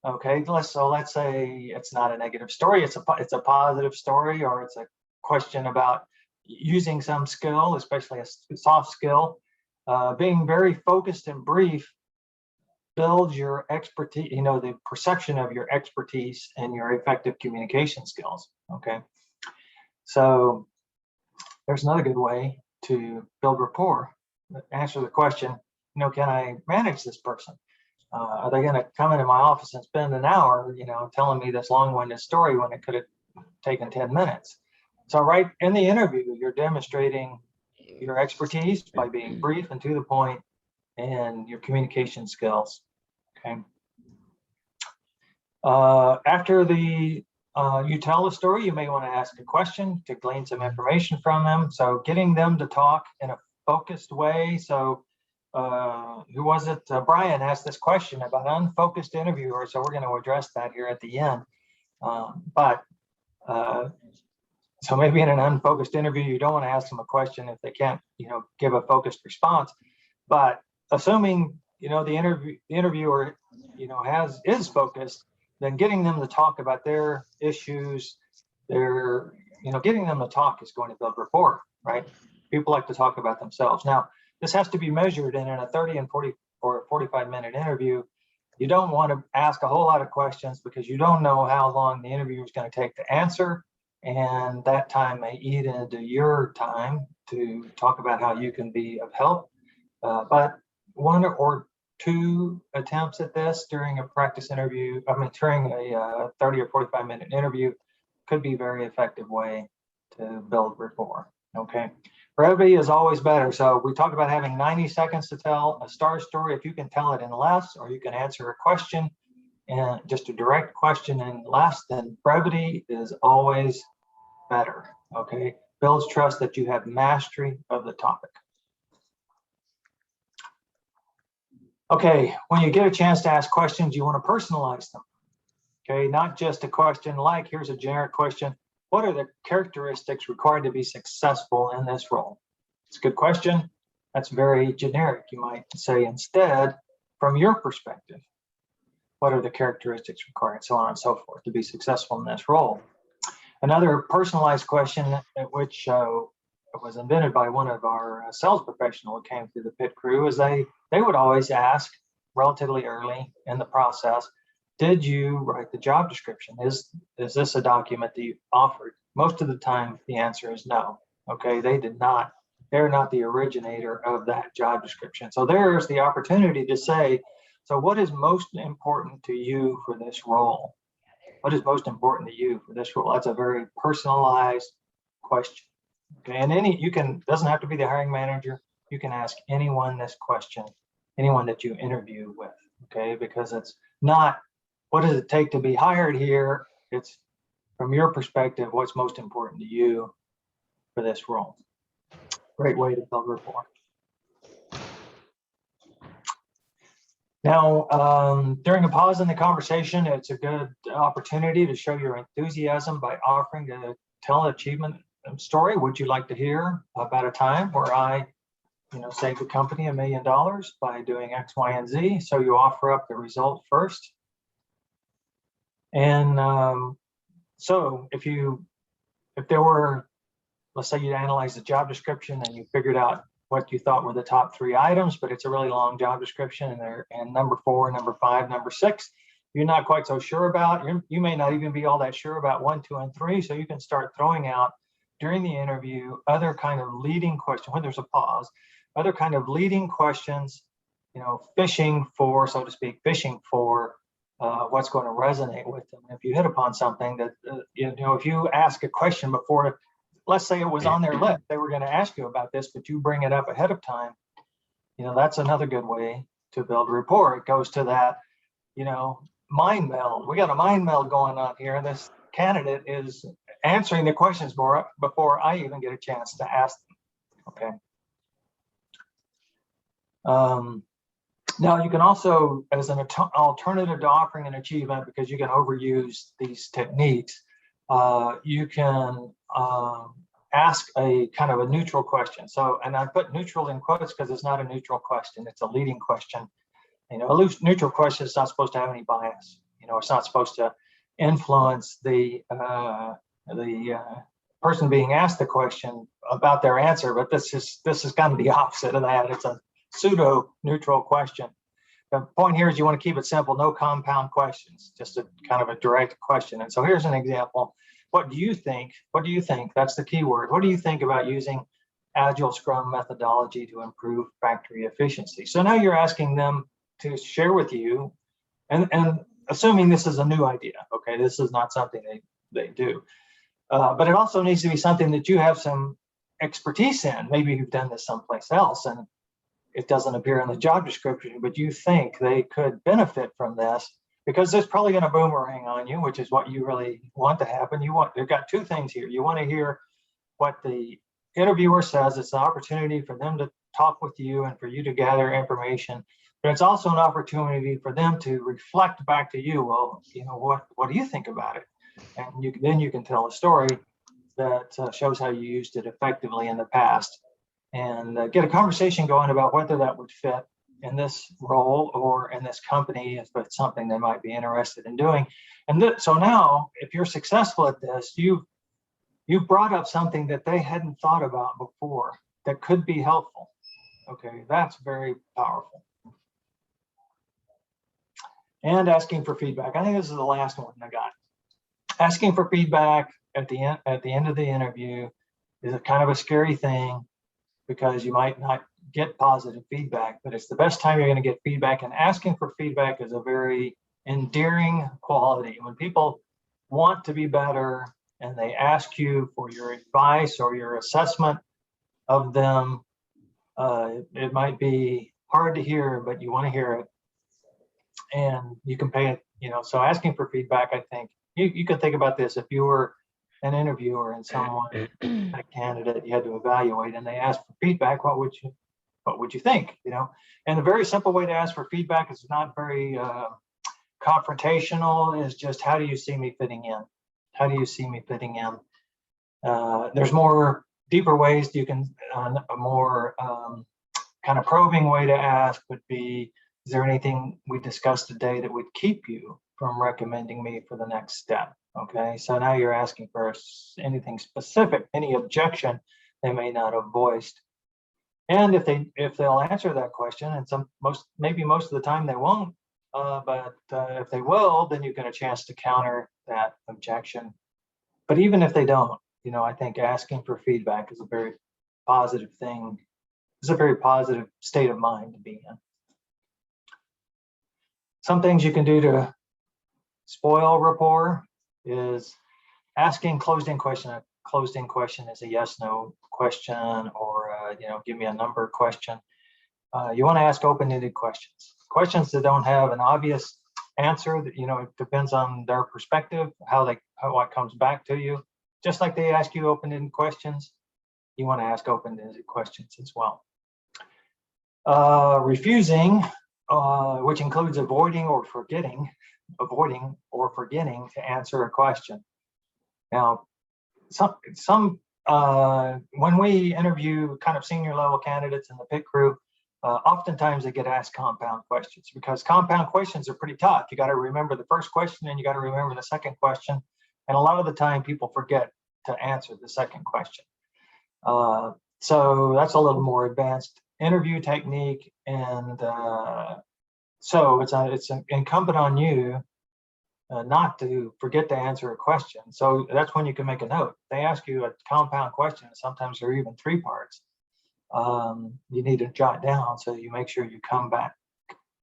B: Okay, let's say it's not a negative story, it's a positive story, or it's a question about using some skill, especially a soft skill. Being very focused and brief builds your expertise, the perception of your expertise and your effective communication skills. Okay, so there's another good way to build rapport. Answer the question, can I manage this person? Are they going to come into my office and spend an hour, telling me this long-winded story when it could have taken 10 minutes? So right in the interview, you're demonstrating your expertise by being brief and to the point, and your communication skills. Okay. After you tell the story, you may want to ask a question to glean some information from them. So getting them to talk in a focused way. So who was it? Brian asked this question about unfocused interviewers. So we're going to address that here at the end. So maybe in an unfocused interview, you don't want to ask them a question if they can't, give a focused response. But assuming, the interviewer, is focused, then getting them to talk about their issues, getting them to talk is going to build rapport, right? People like to talk about themselves. Now, this has to be measured, and in a 30 and 40 or 45-minute interview, you don't want to ask a whole lot of questions because you don't know how long the interview is going to take to answer, and that time may eat into your time to talk about how you can be of help. But 1 or 2 attempts at this during a practice interview, during a 30 or 45-minute interview could be a very effective way to build rapport, okay? Brevity is always better. So we talked about having 90 seconds to tell a star story. If you can tell it in less, or you can answer a question and just a direct question in less, then brevity is always better, okay? Builds trust that you have mastery of the topic. Okay, when you get a chance to ask questions, you want to personalize them, okay? Not just a question like, here's a generic question, what are the characteristics required to be successful in this role? It's a good question. That's very generic. You might say instead, from your perspective, what are the characteristics required, so on and so forth, to be successful in this role? Another personalized question, which was invented by one of our sales professionals who came through the pit crew, is they would always ask relatively early in the process, did you write the job description? Is this a document that you offered? Most of the time, the answer is no. Okay, they did not. They're not the originator of that job description. So there's the opportunity to say, so what is most important to you for this role? What is most important to you for this role? That's a very personalized question. Okay, and doesn't have to be the hiring manager. You can ask anyone this question, anyone that you interview with, okay? Because it's not, what does it take to be hired here? It's from your perspective, what's most important to you for this role? Great way to build rapport. Now, during a pause in the conversation, it's a good opportunity to show your enthusiasm by offering to tell an achievement story. Would you like to hear about a time where I, saved the company $1 million by doing X, Y, and Z? So you offer up the result first. And so if there were, let's say you analyzed the job description and you figured out what you thought were the top 3 items, but it's a really long job description, and number 4, number 5, number 6, you're not quite so sure about. You may not even be all that sure about 1, 2, and 3. So you can start throwing out during the interview other kind of leading questions when there's a pause, other kind of leading questions, fishing for, so to speak, what's going to resonate with them. If you hit upon something that, if you ask a question before, let's say it was on their list, they were going to ask you about this, but you bring it up ahead of time, that's another good way to build rapport. It goes to that, mind meld. We got a mind meld going on here. This candidate is answering the questions before I even get a chance to ask them, okay? Now, you can also, as an alternative to offering an achievement, because you can overuse these techniques, you can ask a kind of a neutral question. So, and I put neutral in quotes because it's not a neutral question, it's a leading question. A neutral question is not supposed to have any bias. It's not supposed to influence the person being asked the question about their answer, but this is kind of the opposite of that. It's a pseudo neutral question. The point here is you want to keep it simple, no compound questions, just a kind of a direct question. And so here's an example. What do you think? What do you think? That's the key word. What do you think about using Agile Scrum methodology to improve factory efficiency? So now you're asking them to share with you, and assuming this is a new idea, okay, this is not something they do. But it also needs to be something that you have some expertise in. Maybe you've done this someplace else and it doesn't appear in the job description, but you think they could benefit from this because there's probably going to boomerang on you, which is what you really want to happen. You've got 2 things here. You want to hear what the interviewer says. It's an opportunity for them to talk with you and for you to gather information, but it's also an opportunity for them to reflect back to you. Well, what do you think about it? And then you can tell a story that shows how you used it effectively in the past, and get a conversation going about whether that would fit in this role or in this company, if it's something they might be interested in doing. And so now, if you're successful at this, you brought up something that they hadn't thought about before that could be helpful. Okay, that's very powerful. And asking for feedback. I think this is the last one I got. Asking for feedback at the end of the interview is a kind of a scary thing, because you might not get positive feedback, but it's the best time you're going to get feedback. And asking for feedback is a very endearing quality. When people want to be better and they ask you for your advice or your assessment of them, it might be hard to hear, but you want to hear it, and you can pay it, so asking for feedback, I think you could think about this. If you were an interviewer and someone, a candidate you had to evaluate, and they asked for feedback, what would you think? And a very simple way to ask for feedback is not very confrontational, is just, how do you see me fitting in? How do you see me fitting in? There's more deeper ways you can, a more kind of probing way to ask would be, is there anything we discussed today that would keep you from recommending me for the next step? Okay, so now you're asking for anything specific, any objection they may not have voiced. And if they'll answer that question, and maybe most of the time they won't, but if they will, then you get a chance to counter that objection. But even if they don't, I think asking for feedback is a very positive thing. It's a very positive state of mind to be in. Some things you can do to spoil rapport is asking closed-in question. A closed-in question is a yes/no question, or give me a number question. You want to ask open-ended questions that don't have an obvious answer. That it depends on their perspective, how it comes back to you. Just like they ask you open-ended questions, you want to ask open-ended questions as well. Refusing, which includes avoiding or forgetting to answer a question. Now, when we interview kind of senior level candidates in the pit crew, oftentimes they get asked compound questions, because compound questions are pretty tough. You got to remember the first question and you got to remember the second question. And a lot of the time people forget to answer the second question. So that's a little more advanced interview technique. And so it's incumbent on you not to forget to answer a question. So that's when you can make a note. They ask you a compound question, sometimes there are even 3 parts. You need to jot down, so you make sure you come back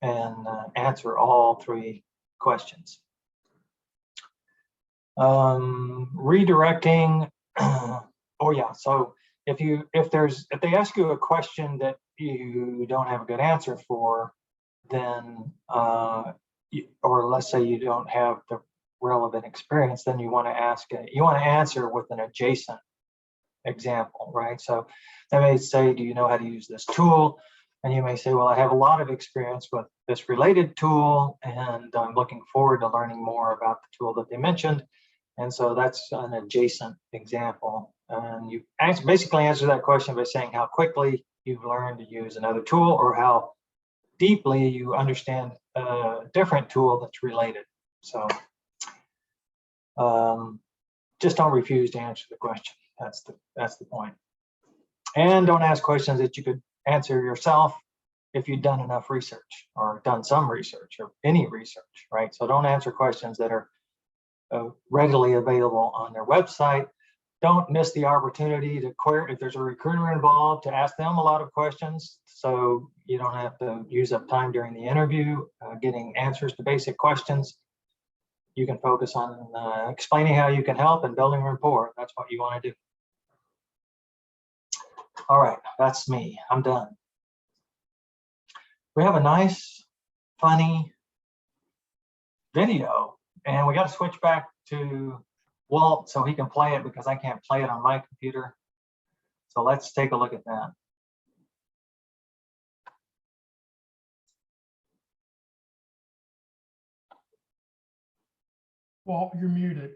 B: and answer all 3 questions. Redirecting. Oh yeah, so if they ask you a question that you don't have a good answer for, then or let's say you don't have the relevant experience, then you want to answer with an adjacent example, right? So they may say, do you know how to use this tool? And you may say, well, I have a lot of experience with this related tool, and I'm looking forward to learning more about the tool that they mentioned. And so that's an adjacent example. And you basically answer that question by saying how quickly you've learned to use another tool, or how deeply you understand a different tool that's related. So just don't refuse to answer the question. That's the point. And don't ask questions that you could answer yourself if you've done enough research, or done some research, or any research, right? So don't answer questions that are readily available on their website. Don't miss the opportunity to query, if there's a recruiter involved, to ask them a lot of questions, so you don't have to use up time during the interview getting answers to basic questions. You can focus on explaining how you can help and building rapport. That's what you want to do. All right, that's me. I'm done. We have a nice, funny video, and we got to switch back to Walt so he can play it, because I can't play it on my computer. So let's take a look at that.
A: Walt, you're muted.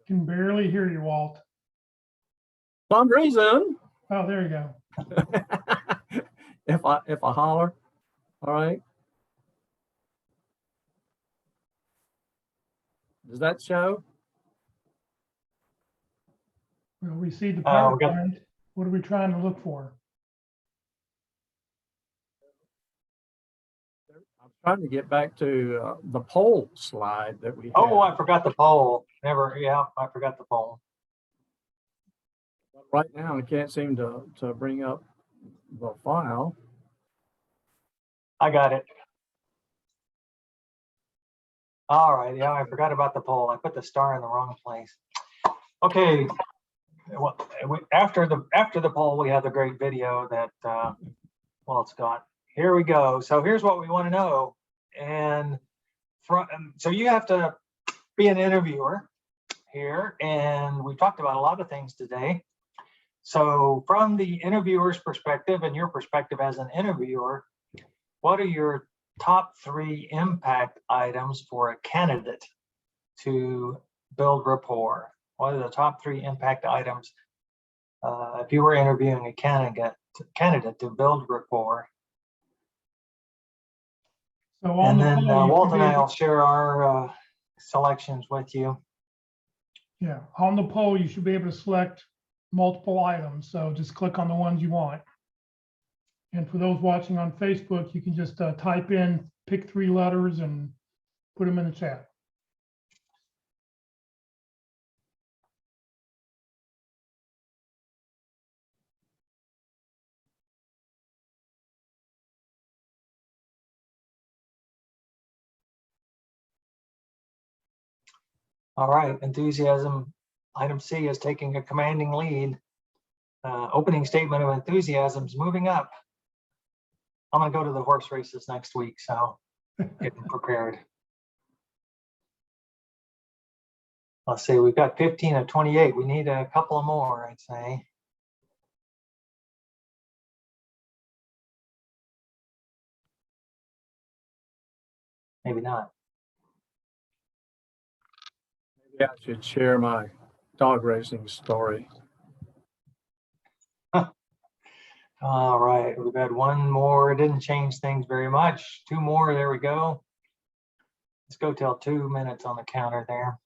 A: Can barely hear you, Walt.
C: Some reason.
A: Oh, there you go.
C: if I holler, all right. Does that show?
A: Well, we see the
B: we
A: PowerPoint. What are we trying to look for?
C: Trying to get back to the poll slide that we
B: Oh,
C: had.
B: I forgot the poll. Yeah, I forgot the poll.
C: Right now, I can't seem to bring up the file.
B: I got it. All right, yeah, I forgot about the poll. I put the star in the wrong place. Okay, well, after the poll, we have the great video that, well, it's got. Here we go. So here's what we want to know. And so you have to be an interviewer here, and we talked about a lot of things today. So from the interviewer's perspective and your perspective as an interviewer, what are your top 3 impact items for a candidate to build rapport? What are the top 3 impact items if you were interviewing a candidate to build rapport?
A: So on
B: And
A: the
B: then
A: poll, you
B: Walt
A: should
B: and
A: be
B: I
A: able-
B: will share our selections with you.
A: Yeah, on the poll, you should be able to select multiple items. So just click on the ones you want. And for those watching on Facebook, you can just type in, pick 3 letters and put them in the chat.
B: All right, enthusiasm. Item C is taking a commanding lead. Opening statement of enthusiasm is moving up. I'm gonna go to the horse races next week, so getting prepared. Let's see, we've got 15 of 28. We need a couple of more, I'd say. Maybe not.
C: Maybe I should share my dog racing story.
B: All right, we've had one more. It didn't change things very much. 2 more, there we go. Let's go till 2 minutes on the counter there.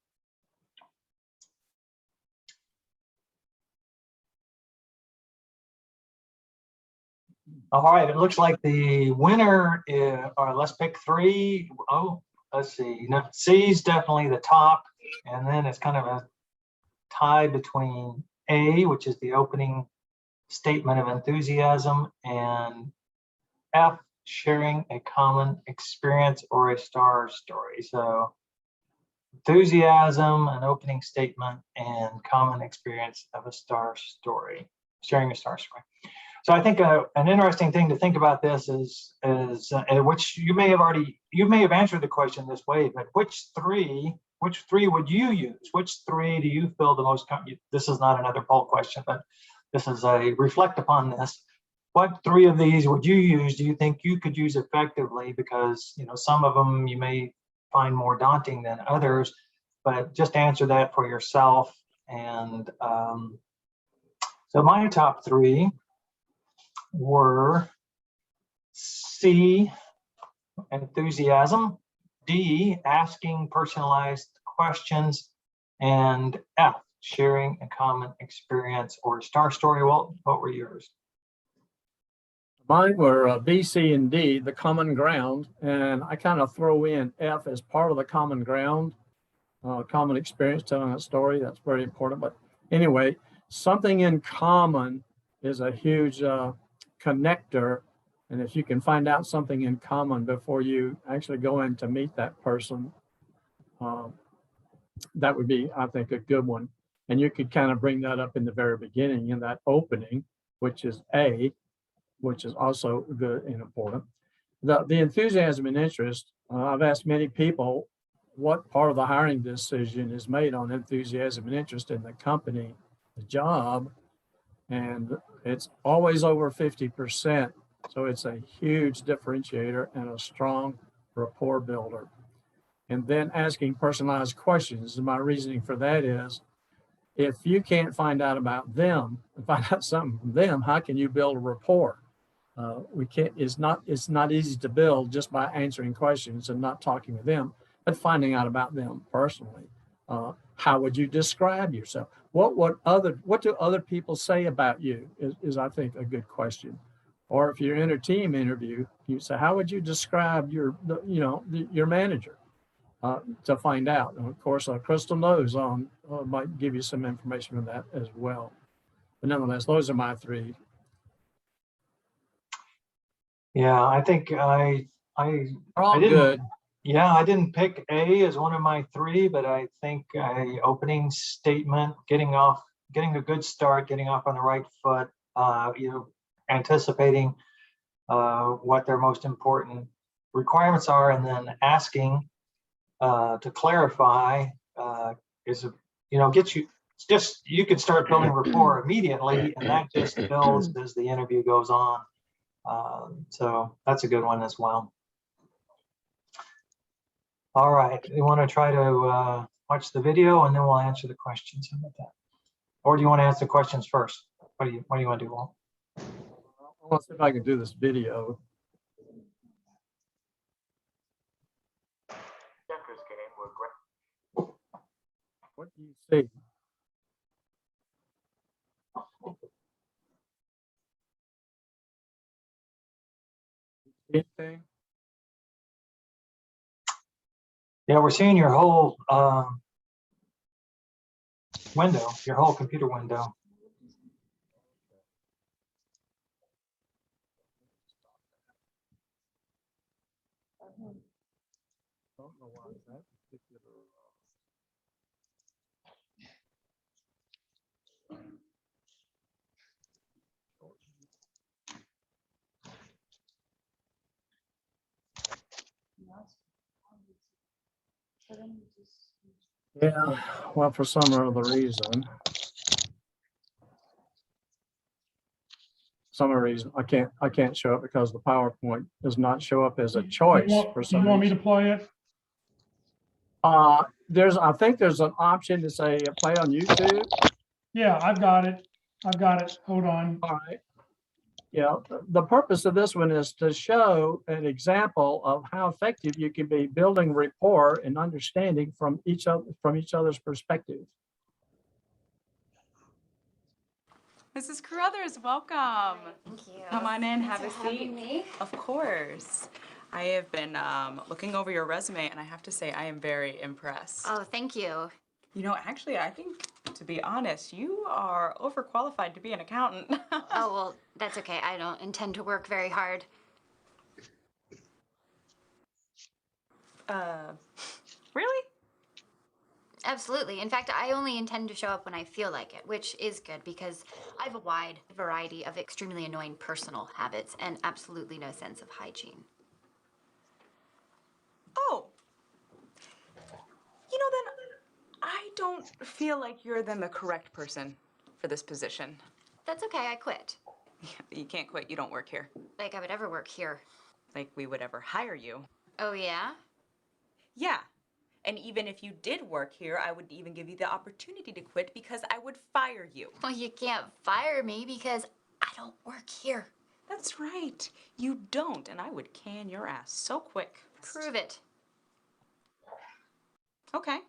B: All right, it looks like the winner is, or let's pick 3. Oh, let's see. No, C is definitely the top, and then it's kind of a tie between A, which is the opening statement of enthusiasm, and F, sharing a common experience or a star story. So enthusiasm, an opening statement, and common experience of a star story, sharing a star story. So I think an interesting thing to think about this is which you may have answered the question this way, but which three would you use? Which 3 do you feel the most? This is not another poll question, but this is a reflect upon this. What 3 of these would you use? Do you think you could use effectively? Because some of them you may find more daunting than others, but just answer that for yourself. And so my top 3 were C, enthusiasm, D, asking personalized questions, and F, sharing a common experience or star story. Well, what were yours?
C: Mine were B, C, and D, the common ground, and I kind of throw in F as part of the common ground, common experience, telling a story. That's very important. But anyway, something in common is a huge connector. And if you can find out something in common before you actually go in to meet that person, that would be, I think, a good one. And you could kind of bring that up in the very beginning in that opening, which is A, which is also good and important. The enthusiasm and interest, I've asked many people what part of the hiring decision is made on enthusiasm and interest in the company, the job, and it's always over 50%. So it's a huge differentiator and a strong rapport builder. And then asking personalized questions. My reasoning for that is, if you can't find out about them, find out something from them, how can you build a rapport? We can't. It's not easy to build just by answering questions and not talking with them, but finding out about them personally. How would you describe yourself? What do other people say about you is I think a good question. Or if you're in a team interview, you say, how would you describe your manager? To find out. And of course, Crystal knows might give you some information on that as well. But nonetheless, those are my three.
B: Yeah, I think I
C: All
B: didn't.
C: good.
B: Yeah, I didn't pick A as one of my three, but I think a opening statement, getting a good start, getting off on the right foot, anticipating what their most important requirements are, and then asking to clarify gets you. It's just you can start building rapport immediately, and that just builds as the interview goes on. So that's a good one as well. All right, you want to try to watch the video and then we'll answer the questions. How about that? Or do you want to answer the questions first? What do you want to do, Walt?
C: Let's see if I can do this video. What do you see? Anything?
B: Yeah, we're seeing your whole window, your whole computer window.
C: Don't know why that particular. Yeah, well, for some other reason. I can't show it because the PowerPoint does not show up as a choice for some
A: You want me
C: reason.
A: to play it?
C: I think there's an option to say play on YouTube.
A: Yeah, I've got it. Hold on.
C: All right. Yeah, the purpose of this one is to show an example of how effective you can be building rapport and understanding from each other's perspective.
D: Mrs. Carruthers, welcome.
E: Thank you.
D: Come on in, have a
E: Thanks for
D: seat.
E: having me.
D: Of course. I have been looking over your resume, and I have to say I am very impressed.
E: Oh, thank you.
D: You know, actually, I think, to be honest, you are overqualified to be an accountant.
E: Oh, well, that's okay. I don't intend to work very hard.
D: Really?
E: Absolutely. In fact, I only intend to show up when I feel like it, which is good because I have a wide variety of extremely annoying personal habits and absolutely no sense of hygiene.
D: Oh. You know, then, I don't feel like you're then the correct person for this position.
E: That's okay. I quit.
D: You can't quit. You don't work here.
E: Like I would ever work here.
D: Like we would ever hire you.
E: Oh, yeah?
D: Yeah. And even if you did work here, I would even give you the opportunity to quit because I would fire you.
E: Well, you can't fire me because I don't work here.
D: That's right. You don't, and I would can your ass so quick.
E: Prove it.
D: Okay.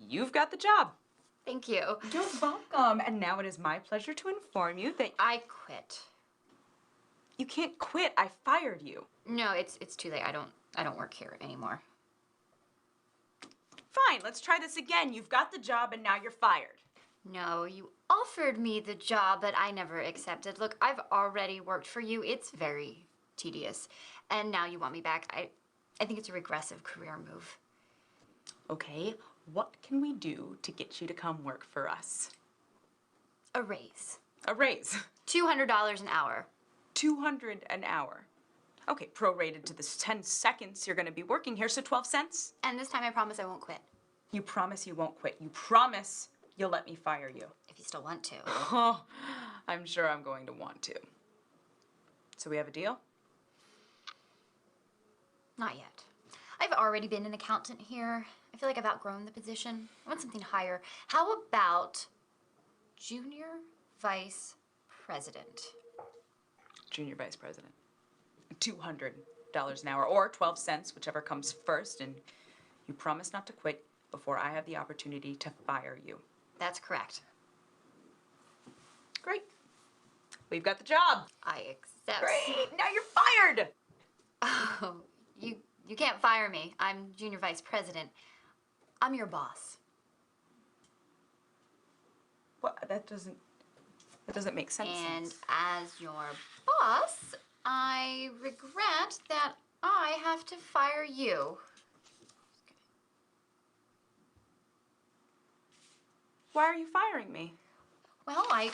D: You've got the job.
E: Thank you.
D: You're welcome. And now it is my pleasure to inform you that
E: I quit.
D: you can't quit. I fired you.
E: No, it's too late. I don't work here anymore.
D: Fine, let's try this again. You've got the job and now you're fired.
E: No, you offered me the job, but I never accepted. Look, I've already worked for you. It's very tedious. And now you want me back. I think it's a regressive career move.
D: Okay, what can we do to get you to come work for us?
E: A raise.
D: A raise.
E: $200 an hour.
D: $200 an hour. Okay, prorated to the 10 seconds you're gonna be working here, so 12 cents.
E: And this time I promise I won't quit.
D: You promise you won't quit. You promise you'll let me fire you.
E: If you still want to.
D: Oh, I'm sure I'm going to want to. So we have a deal?
E: Not yet. I've already been an accountant here. I feel like I've outgrown the position. I want something higher. How about junior vice president?
D: Junior vice president. $200 an hour or 12 cents, whichever comes first, and you promise not to quit before I have the opportunity to fire you.
E: That's correct.
D: Great. We've got the job.
E: I accept.
D: Great, now you're fired.
E: Oh, you can't fire me. I'm junior vice president. I'm your boss.
D: What, that doesn't make sense.
E: And as your boss, I regret that I have to fire you.
D: Why are you firing me?
E: Well, I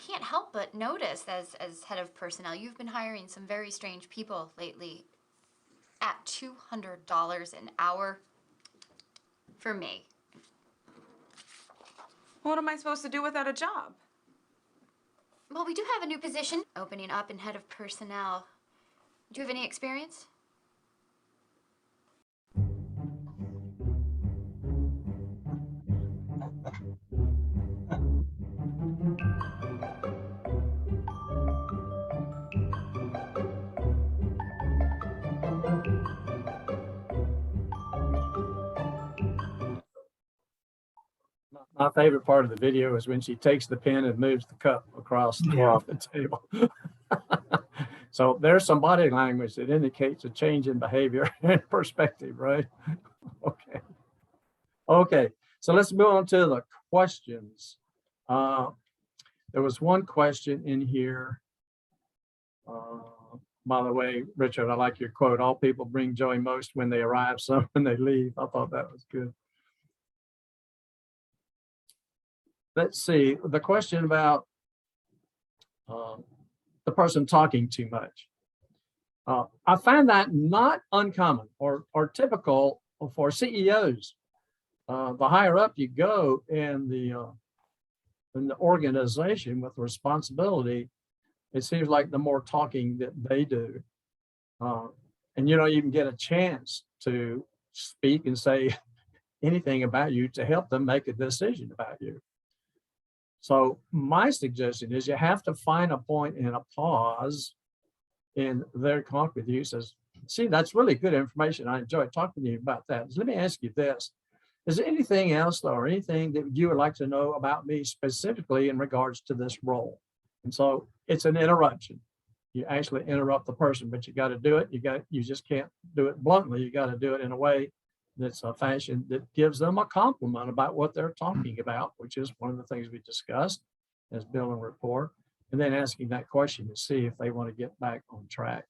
E: can't help but notice as head of personnel, you've been hiring some very strange people lately at $200 an hour for me.
D: What am I supposed to do without a job?
E: Well, we do have a new position opening up in head of personnel. Do you have any experience?
C: My favorite part of the video is when she takes the pen and moves the cup across
B: Yeah.
C: the table. So there's some body language that indicates a change in behavior and perspective, right? Okay. Okay, so let's move on to the questions. There was one question in here. By the way, Richard, I like your quote, all people bring joy most when they arrive, some when they leave. I thought that was good. Let's see, the question about the person talking too much. I find that not uncommon or typical for CEOs. The higher up you go in the organization with responsibility, it seems like the more talking that they do. And you don't even get a chance to speak and say anything about you to help them make a decision about you. So my suggestion is you have to find a point and a pause in their talk with you. Says, see, that's really good information. I enjoyed talking to you about that. Let me ask you this. Is there anything else or anything that you would like to know about me specifically in regards to this role? And so it's an interruption. You actually interrupt the person, but you got to do it. You just can't do it bluntly. You got to do it in a way that's a fashion that gives them a compliment about what they're talking about, which is one of the things we discussed as building rapport, and then asking that question to see if they want to get back on track.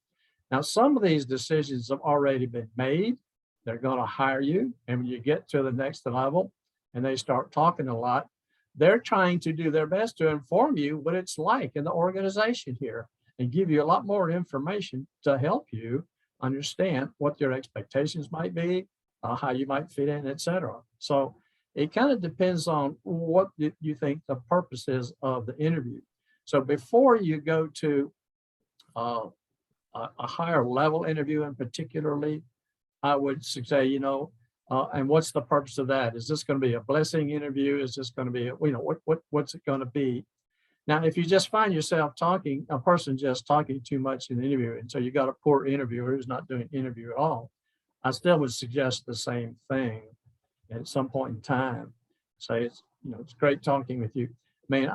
C: Now, some of these decisions have already been made. They're going to hire you, and when you get to the next level and they start talking a lot, they're trying to do their best to inform you what it's like in the organization here and give you a lot more information to help you understand what your expectations might be, how you might fit in, etc. So it kind of depends on what you think the purpose is of the interview. So before you go to a higher level interview in particularly, I would say, and what's the purpose of that? Is this going to be a blessing interview? Is this going to be, what's it going to be? Now, if you just find yourself a person just talking too much in the interview, and so you got a poor interviewer who's not doing interview at all, I still would suggest the same thing at some point in time. Say it's great talking with you. I mean,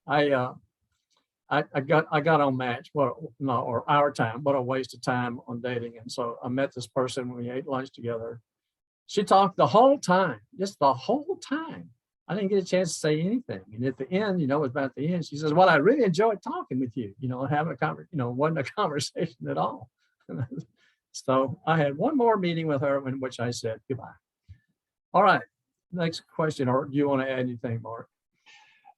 C: I got on Match, or Our Time, what a waste of time on dating. And so I met this person when we ate lunch together. She talked the whole time, just the whole time. I didn't get a chance to say anything. And at the end, it was about the end. She says, well, I really enjoyed talking with you, having a conversation, wasn't a conversation at all. So I had one more meeting with her in which I said goodbye. All right, next question, or do you want to add anything, Mark?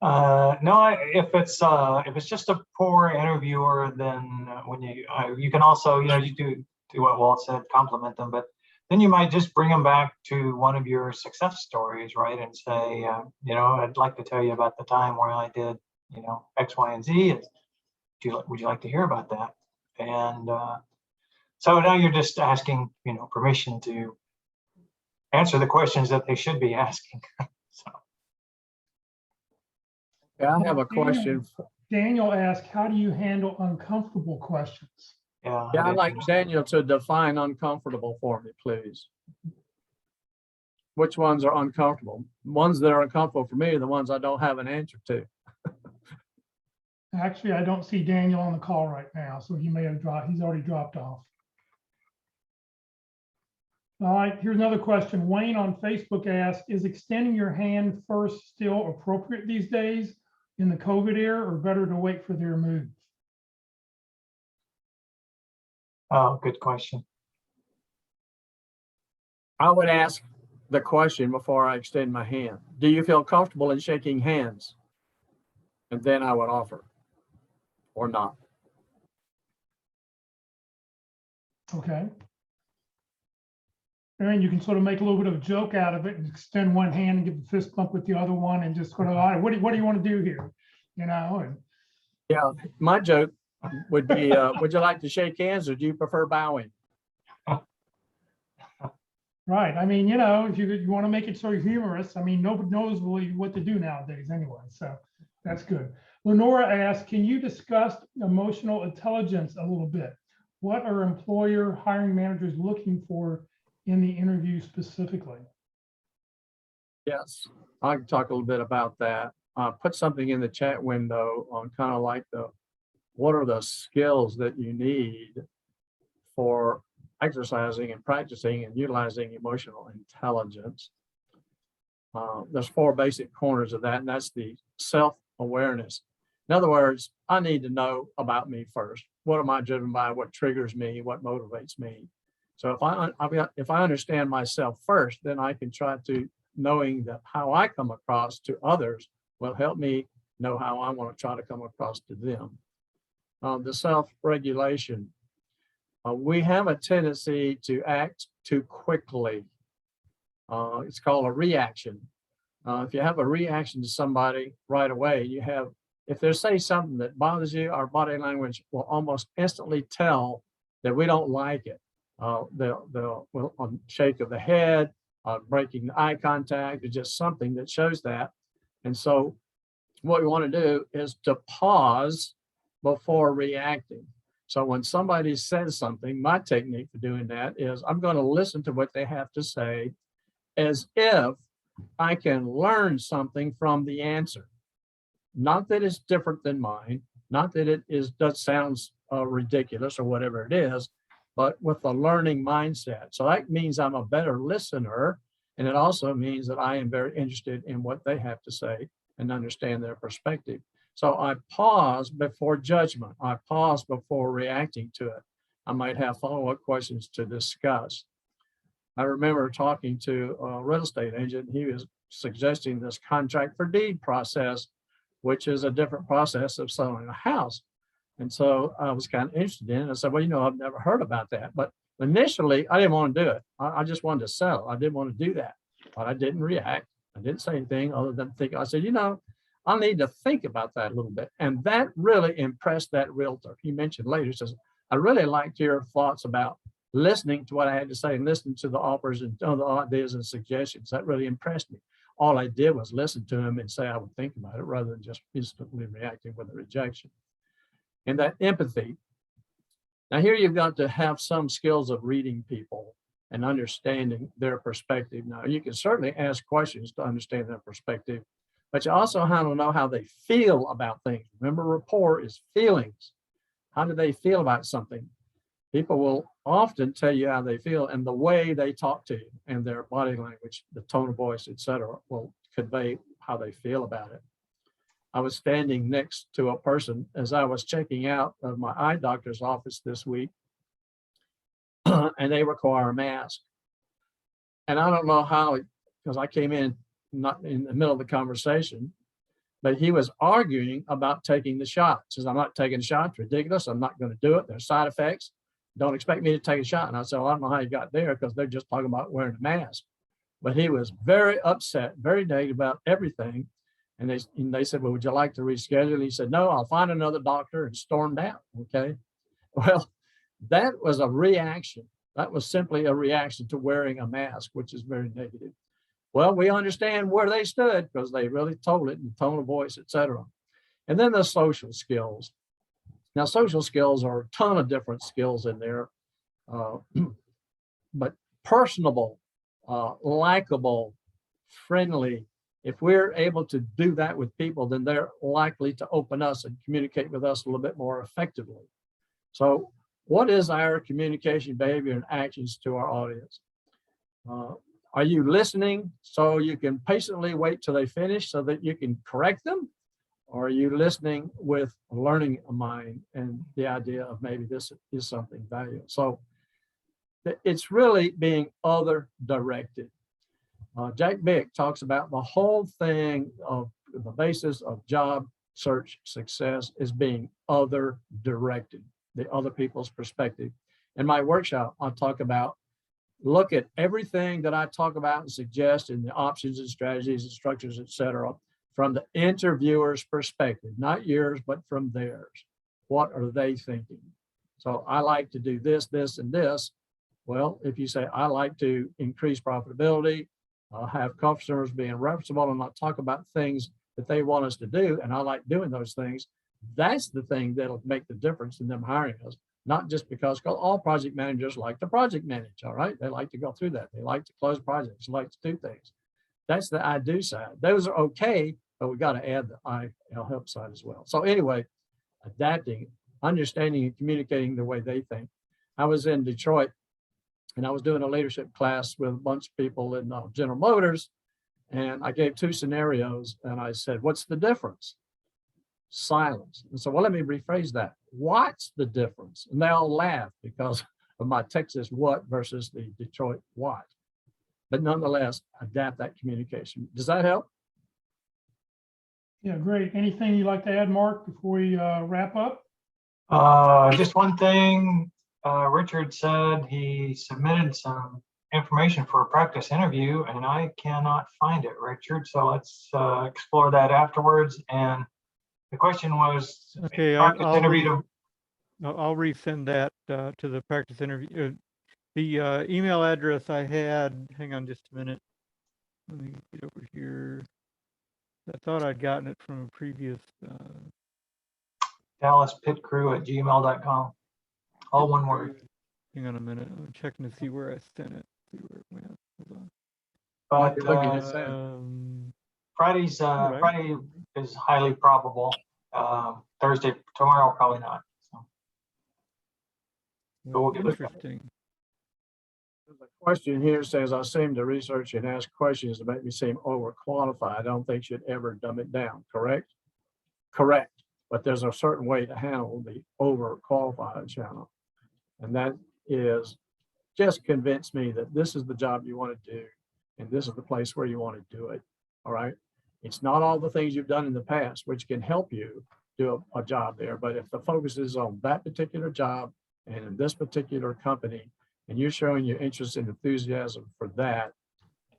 B: No, if it's just a poor interviewer, then when you can also, you do what Walt said, compliment them, but then you might just bring them back to one of your success stories, right? And say, I'd like to tell you about the time where I did, X, Y, and Z. Would you like to hear about that? And so now you're just asking, permission to answer the questions that they should be asking. So.
C: Yeah, I have a question.
A: Daniel asked, how do you handle uncomfortable questions?
B: Yeah,
C: I'd like Daniel to define uncomfortable for me, please. Which ones are uncomfortable? Ones that are uncomfortable for me are the ones I don't have an answer to.
A: Actually, I don't see Daniel on the call right now, so he may have dropped, he's already dropped off. All right, here's another question. Wayne on Facebook asked, is extending your hand first still appropriate these days in the COVID era, or better to wait for their move?
B: Oh, good question.
C: I would ask the question before I extend my hand. Do you feel comfortable in shaking hands? And then I would offer or not.
A: Okay. And you can sort of make a little bit of a joke out of it and extend one hand and give a fist bump with the other one and just sort of, all right, what do you want to do here? You know, and
C: Yeah, my joke would be, would you like to shake hands or do you prefer bowing?
A: right. I mean, you know, if you want to make it sort of humorous, I mean, nobody knows really what to do nowadays anyway. So that's good. Lenora asked, can you discuss emotional intelligence a little bit? What are employer hiring managers looking for in the interview specifically?
C: Yes, I can talk a little bit about that. Put something in the chat window on kind of like what are the skills that you need for exercising and practicing and utilizing emotional intelligence. There's 4 basic corners of that, and that's the self-awareness. In other words, I need to know about me first. What am I driven by? What triggers me? What motivates me? So if I understand myself first, then I can try to knowing that how I come across to others will help me know how I want to try to come across to them. The self-regulation. We have a tendency to act too quickly. It's called a reaction. If you have a reaction to somebody right away, if they say something that bothers you, our body language will almost instantly tell that we don't like it. They'll shake of the head, breaking eye contact, or just something that shows that. And so what we want to do is to pause before reacting. So when somebody says something, my technique for doing that is I'm going to listen to what they have to say as if I can learn something from the answer. Not that it's different than mine, not that that sounds ridiculous or whatever it is, but with a learning mindset. So that means I'm a better listener. And it also means that I am very interested in what they have to say and understand their perspective. So I pause before judgment. I pause before reacting to it. I might have follow-up questions to discuss. I remember talking to a real estate agent. He was suggesting this contract for deed process, which is a different process of selling a house. And so I was kind of interested in it. I said, well, you know, I've never heard about that. But initially, I didn't want to do it. I just wanted to sell. I didn't want to do that. But I didn't react. I didn't say anything other than think. I said, you know, I need to think about that a little bit. And that really impressed that realtor. He mentioned later, he says, I really liked your thoughts about listening to what I had to say and listening to the offers and other ideas and suggestions. That really impressed me. All I did was listen to him and say I would think about it rather than just instantly reacting with a rejection. And that empathy. Now here you've got to have some skills of reading people and understanding their perspective. Now you can certainly ask questions to understand their perspective, but you also have to know how they feel about things. Remember, rapport is feelings. How do they feel about something? People will often tell you how they feel, and the way they talk to you and their body language, the tone of voice, etc., will convey how they feel about it. I was standing next to a person as I was checking out of my eye doctor's office this week, and they require a mask. And I don't know how, because I came in not in the middle of the conversation, but he was arguing about taking the shot. He says, I'm not taking the shot. It's ridiculous. I'm not going to do it. There's side effects. Don't expect me to take a shot. And I said, well, I don't know how you got there because they're just talking about wearing a mask. But he was very upset, very negative about everything. And they said, well, would you like to reschedule? And he said, no, I'll find another doctor, and stormed out. Okay. Well, that was a reaction. That was simply a reaction to wearing a mask, which is very negative. Well, we understand where they stood because they really told it in tone of voice, etc. And then the social skills. Now, social skills are a ton of different skills in there, but personable, likable, friendly, If we're able to do that with people, then they're likely to open us and communicate with us a little bit more effectively. So what is our communication behavior and actions to our audience? Are you listening so you can patiently wait till they finish so that you can correct them? Or are you listening with a learning mind and the idea of maybe this is something valuable? So it's really being other directed. Jack Bick talks about the whole thing of the basis of job search success is being other directed, the other people's perspective. In my workshop, I'll talk about, look at everything that I talk about and suggest in the options and strategies and structures, et cetera, from the interviewer's perspective, not yours, but from theirs. What are they thinking? So I like to do this, this, and this. Well, if you say, I like to increase profitability, have customers being referenceable, and not talk about things that they want us to do, and I like doing those things, that's the thing that'll make the difference in them hiring us. Not just because all project managers like to project manage, all right? They like to go through that. They like to close projects, like to do things. That's the I do side. Those are okay, but we got to add the I'll help side as well. So anyway, adapting, understanding and communicating the way they think. I was in Detroit and I was doing a leadership class with a bunch of people in General Motors. And I gave two scenarios and I said, what's the difference? Silence. And so, well, let me rephrase that. What's the difference? And they all laugh because of my Texas what versus the Detroit what. But nonetheless, adapt that communication. Does that help?
A: Yeah, great. Anything you'd like to add, Mark, before we wrap up?
B: Just one thing. Richard said he submitted some information for a practice interview, and I cannot find it, Richard. So let's explore that afterwards. And the question was,
F: okay, I'll resend that to the practice interview. The email address I had, hang on just a minute. Let me get over here. I thought I'd gotten it from a previous.
B: DallasPitCrew@gmail.com. All one word.
F: Hang on a minute. I'm checking to see where I sent it. See where it went. Hold
B: But Friday is highly probable. Thursday, tomorrow, probably not. So
F: on.
B: we'll get it.
F: Interesting.
C: The question here says, I seem to research and ask questions that make me seem overqualified. I don't think should ever dumb it down. Correct? Correct. But there's a certain way to handle the overqualified channel. And that is just convince me that this is the job you want to do. And this is the place where you want to do it. All right. It's not all the things you've done in the past, which can help you do a job there. But if the focus is on that particular job and in this particular company, and you're showing your interest and enthusiasm for that,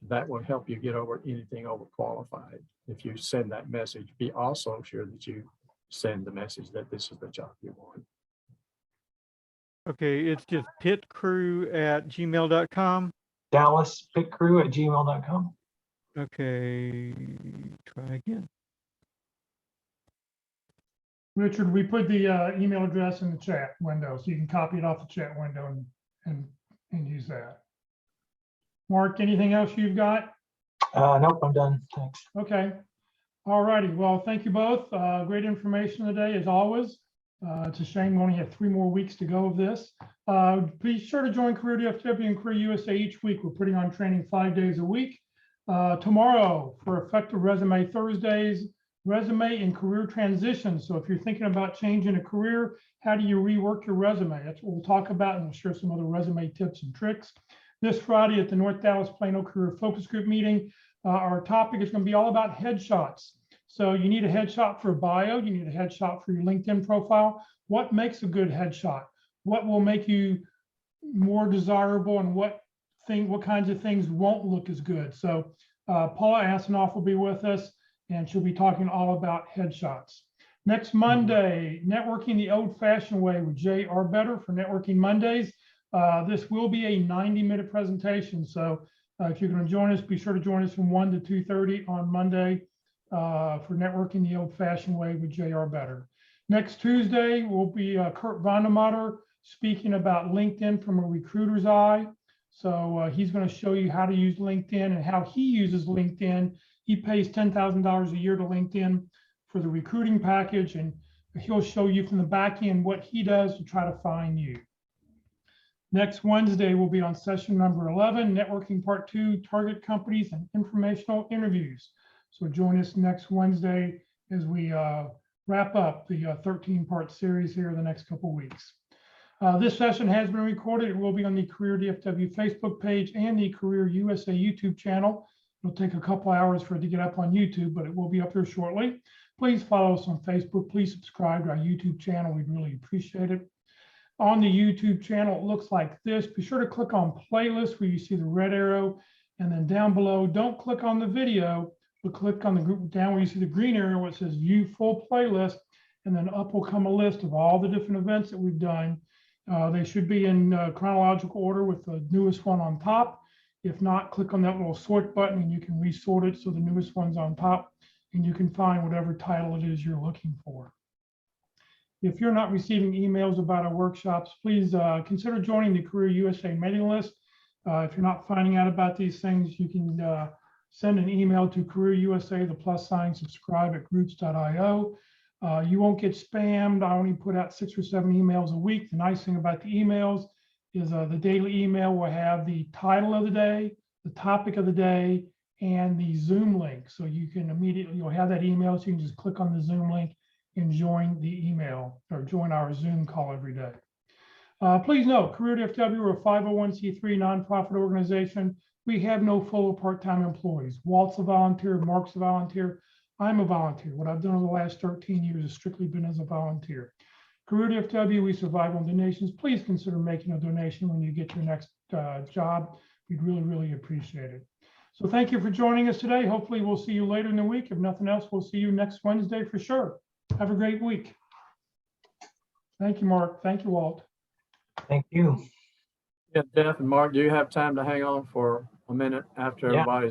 C: that will help you get over anything overqualified. If you send that message, be also sure that you send the message that this is the job you want.
F: Okay, it's just pitcrew@gmail.com.
B: DallasPitCrew@gmail.com.
F: Okay, try again.
A: Richard, we put the email address in the chat window, so you can copy it off the chat window and use that. Mark, anything else you've got?
B: Nope, I'm done. Thanks.
A: Okay. All righty. Well, thank you both. Great information today, as always. It's a shame we only have 3 more weeks to go of this. Be sure to join Career DFW and Career USA each week. We're putting on training 5 days a week. Tomorrow for Effective Resume Thursdays, resume and career transitions. So if you're thinking about changing a career, how do you rework your resume? That's what we'll talk about, and we'll share some other resume tips and tricks. This Friday at the North Dallas Plano Career Focus Group meeting, our topic is going to be all about headshots. So you need a headshot for a bio, you need a headshot for your LinkedIn profile. What makes a good headshot? What will make you more desirable, and what kinds of things won't look as good? So Paula Asanoff will be with us, and she'll be talking all about headshots. Next Monday, Networking the Old-Fashioned Way with Jay Arbetter for Networking Mondays. This will be a 90-minute presentation. So if you're going to join us, be sure to join us from 1 to 2:30 on Monday for Networking the Old-Fashioned Way with Jay Arbetter. Next Tuesday will be Kurt Vondermatter speaking about LinkedIn from a recruiter's eye. So he's going to show you how to use LinkedIn and how he uses LinkedIn He pays $10,000 a year to LinkedIn for the recruiting package, and he'll show you from the back end what he does to try to find you. Next Wednesday, we'll be on session number 11, networking part 2, target companies and informational interviews. So join us next Wednesday as we wrap up the 13-part series here in the next couple of weeks. This session has been recorded. It will be on the Career DFW Facebook page and the Career USA YouTube channel. It'll take a couple hours for it to get up on YouTube, but it will be up there shortly. Please follow us on Facebook. Please subscribe to our YouTube channel. We'd really appreciate it. On the YouTube channel, it looks like this. Be sure to click on playlist where you see the red arrow, and then down below, don't click on the video, but click on the group down where you see the green arrow where it says view full playlist, and then up will come a list of all the different events that we've done. They should be in chronological order with the newest one on top. If not, click on that little sort button and you can resort it so the newest one's on top and you can find whatever title it is you're looking for. If you're not receiving emails about our workshops, please consider joining the Career USA mailing list. If you're not finding out about these things, you can send an email to Career USA, +subscribe@groups.io. You won't get spammed. I only put out 6 or 7 emails a week. The nice thing about the emails is the daily email will have the title of the day, the topic of the day, and the Zoom link. So you can immediately, you'll have that email, so you can just click on the Zoom link and join the email or join our Zoom call every day. Please note, Career DFW, we're a 501c3 nonprofit organization. We have no full or part-time employees. Walt's a volunteer, Mark's a volunteer, I'm a volunteer. What I've done over the last 13 years has strictly been as a volunteer. Career DFW, we survive on donations. Please consider making a donation when you get your next job. We'd really, really appreciate it. So thank you for joining us today. Hopefully we'll see you later in the week. If nothing else, we'll see you next Wednesday for sure. Have a great week. Thank you, Mark. Thank you, Walt.
B: Thank you.
C: Yeah, Jeff and Mark, do you have time to hang on for a minute after
B: Yeah.
C: everybody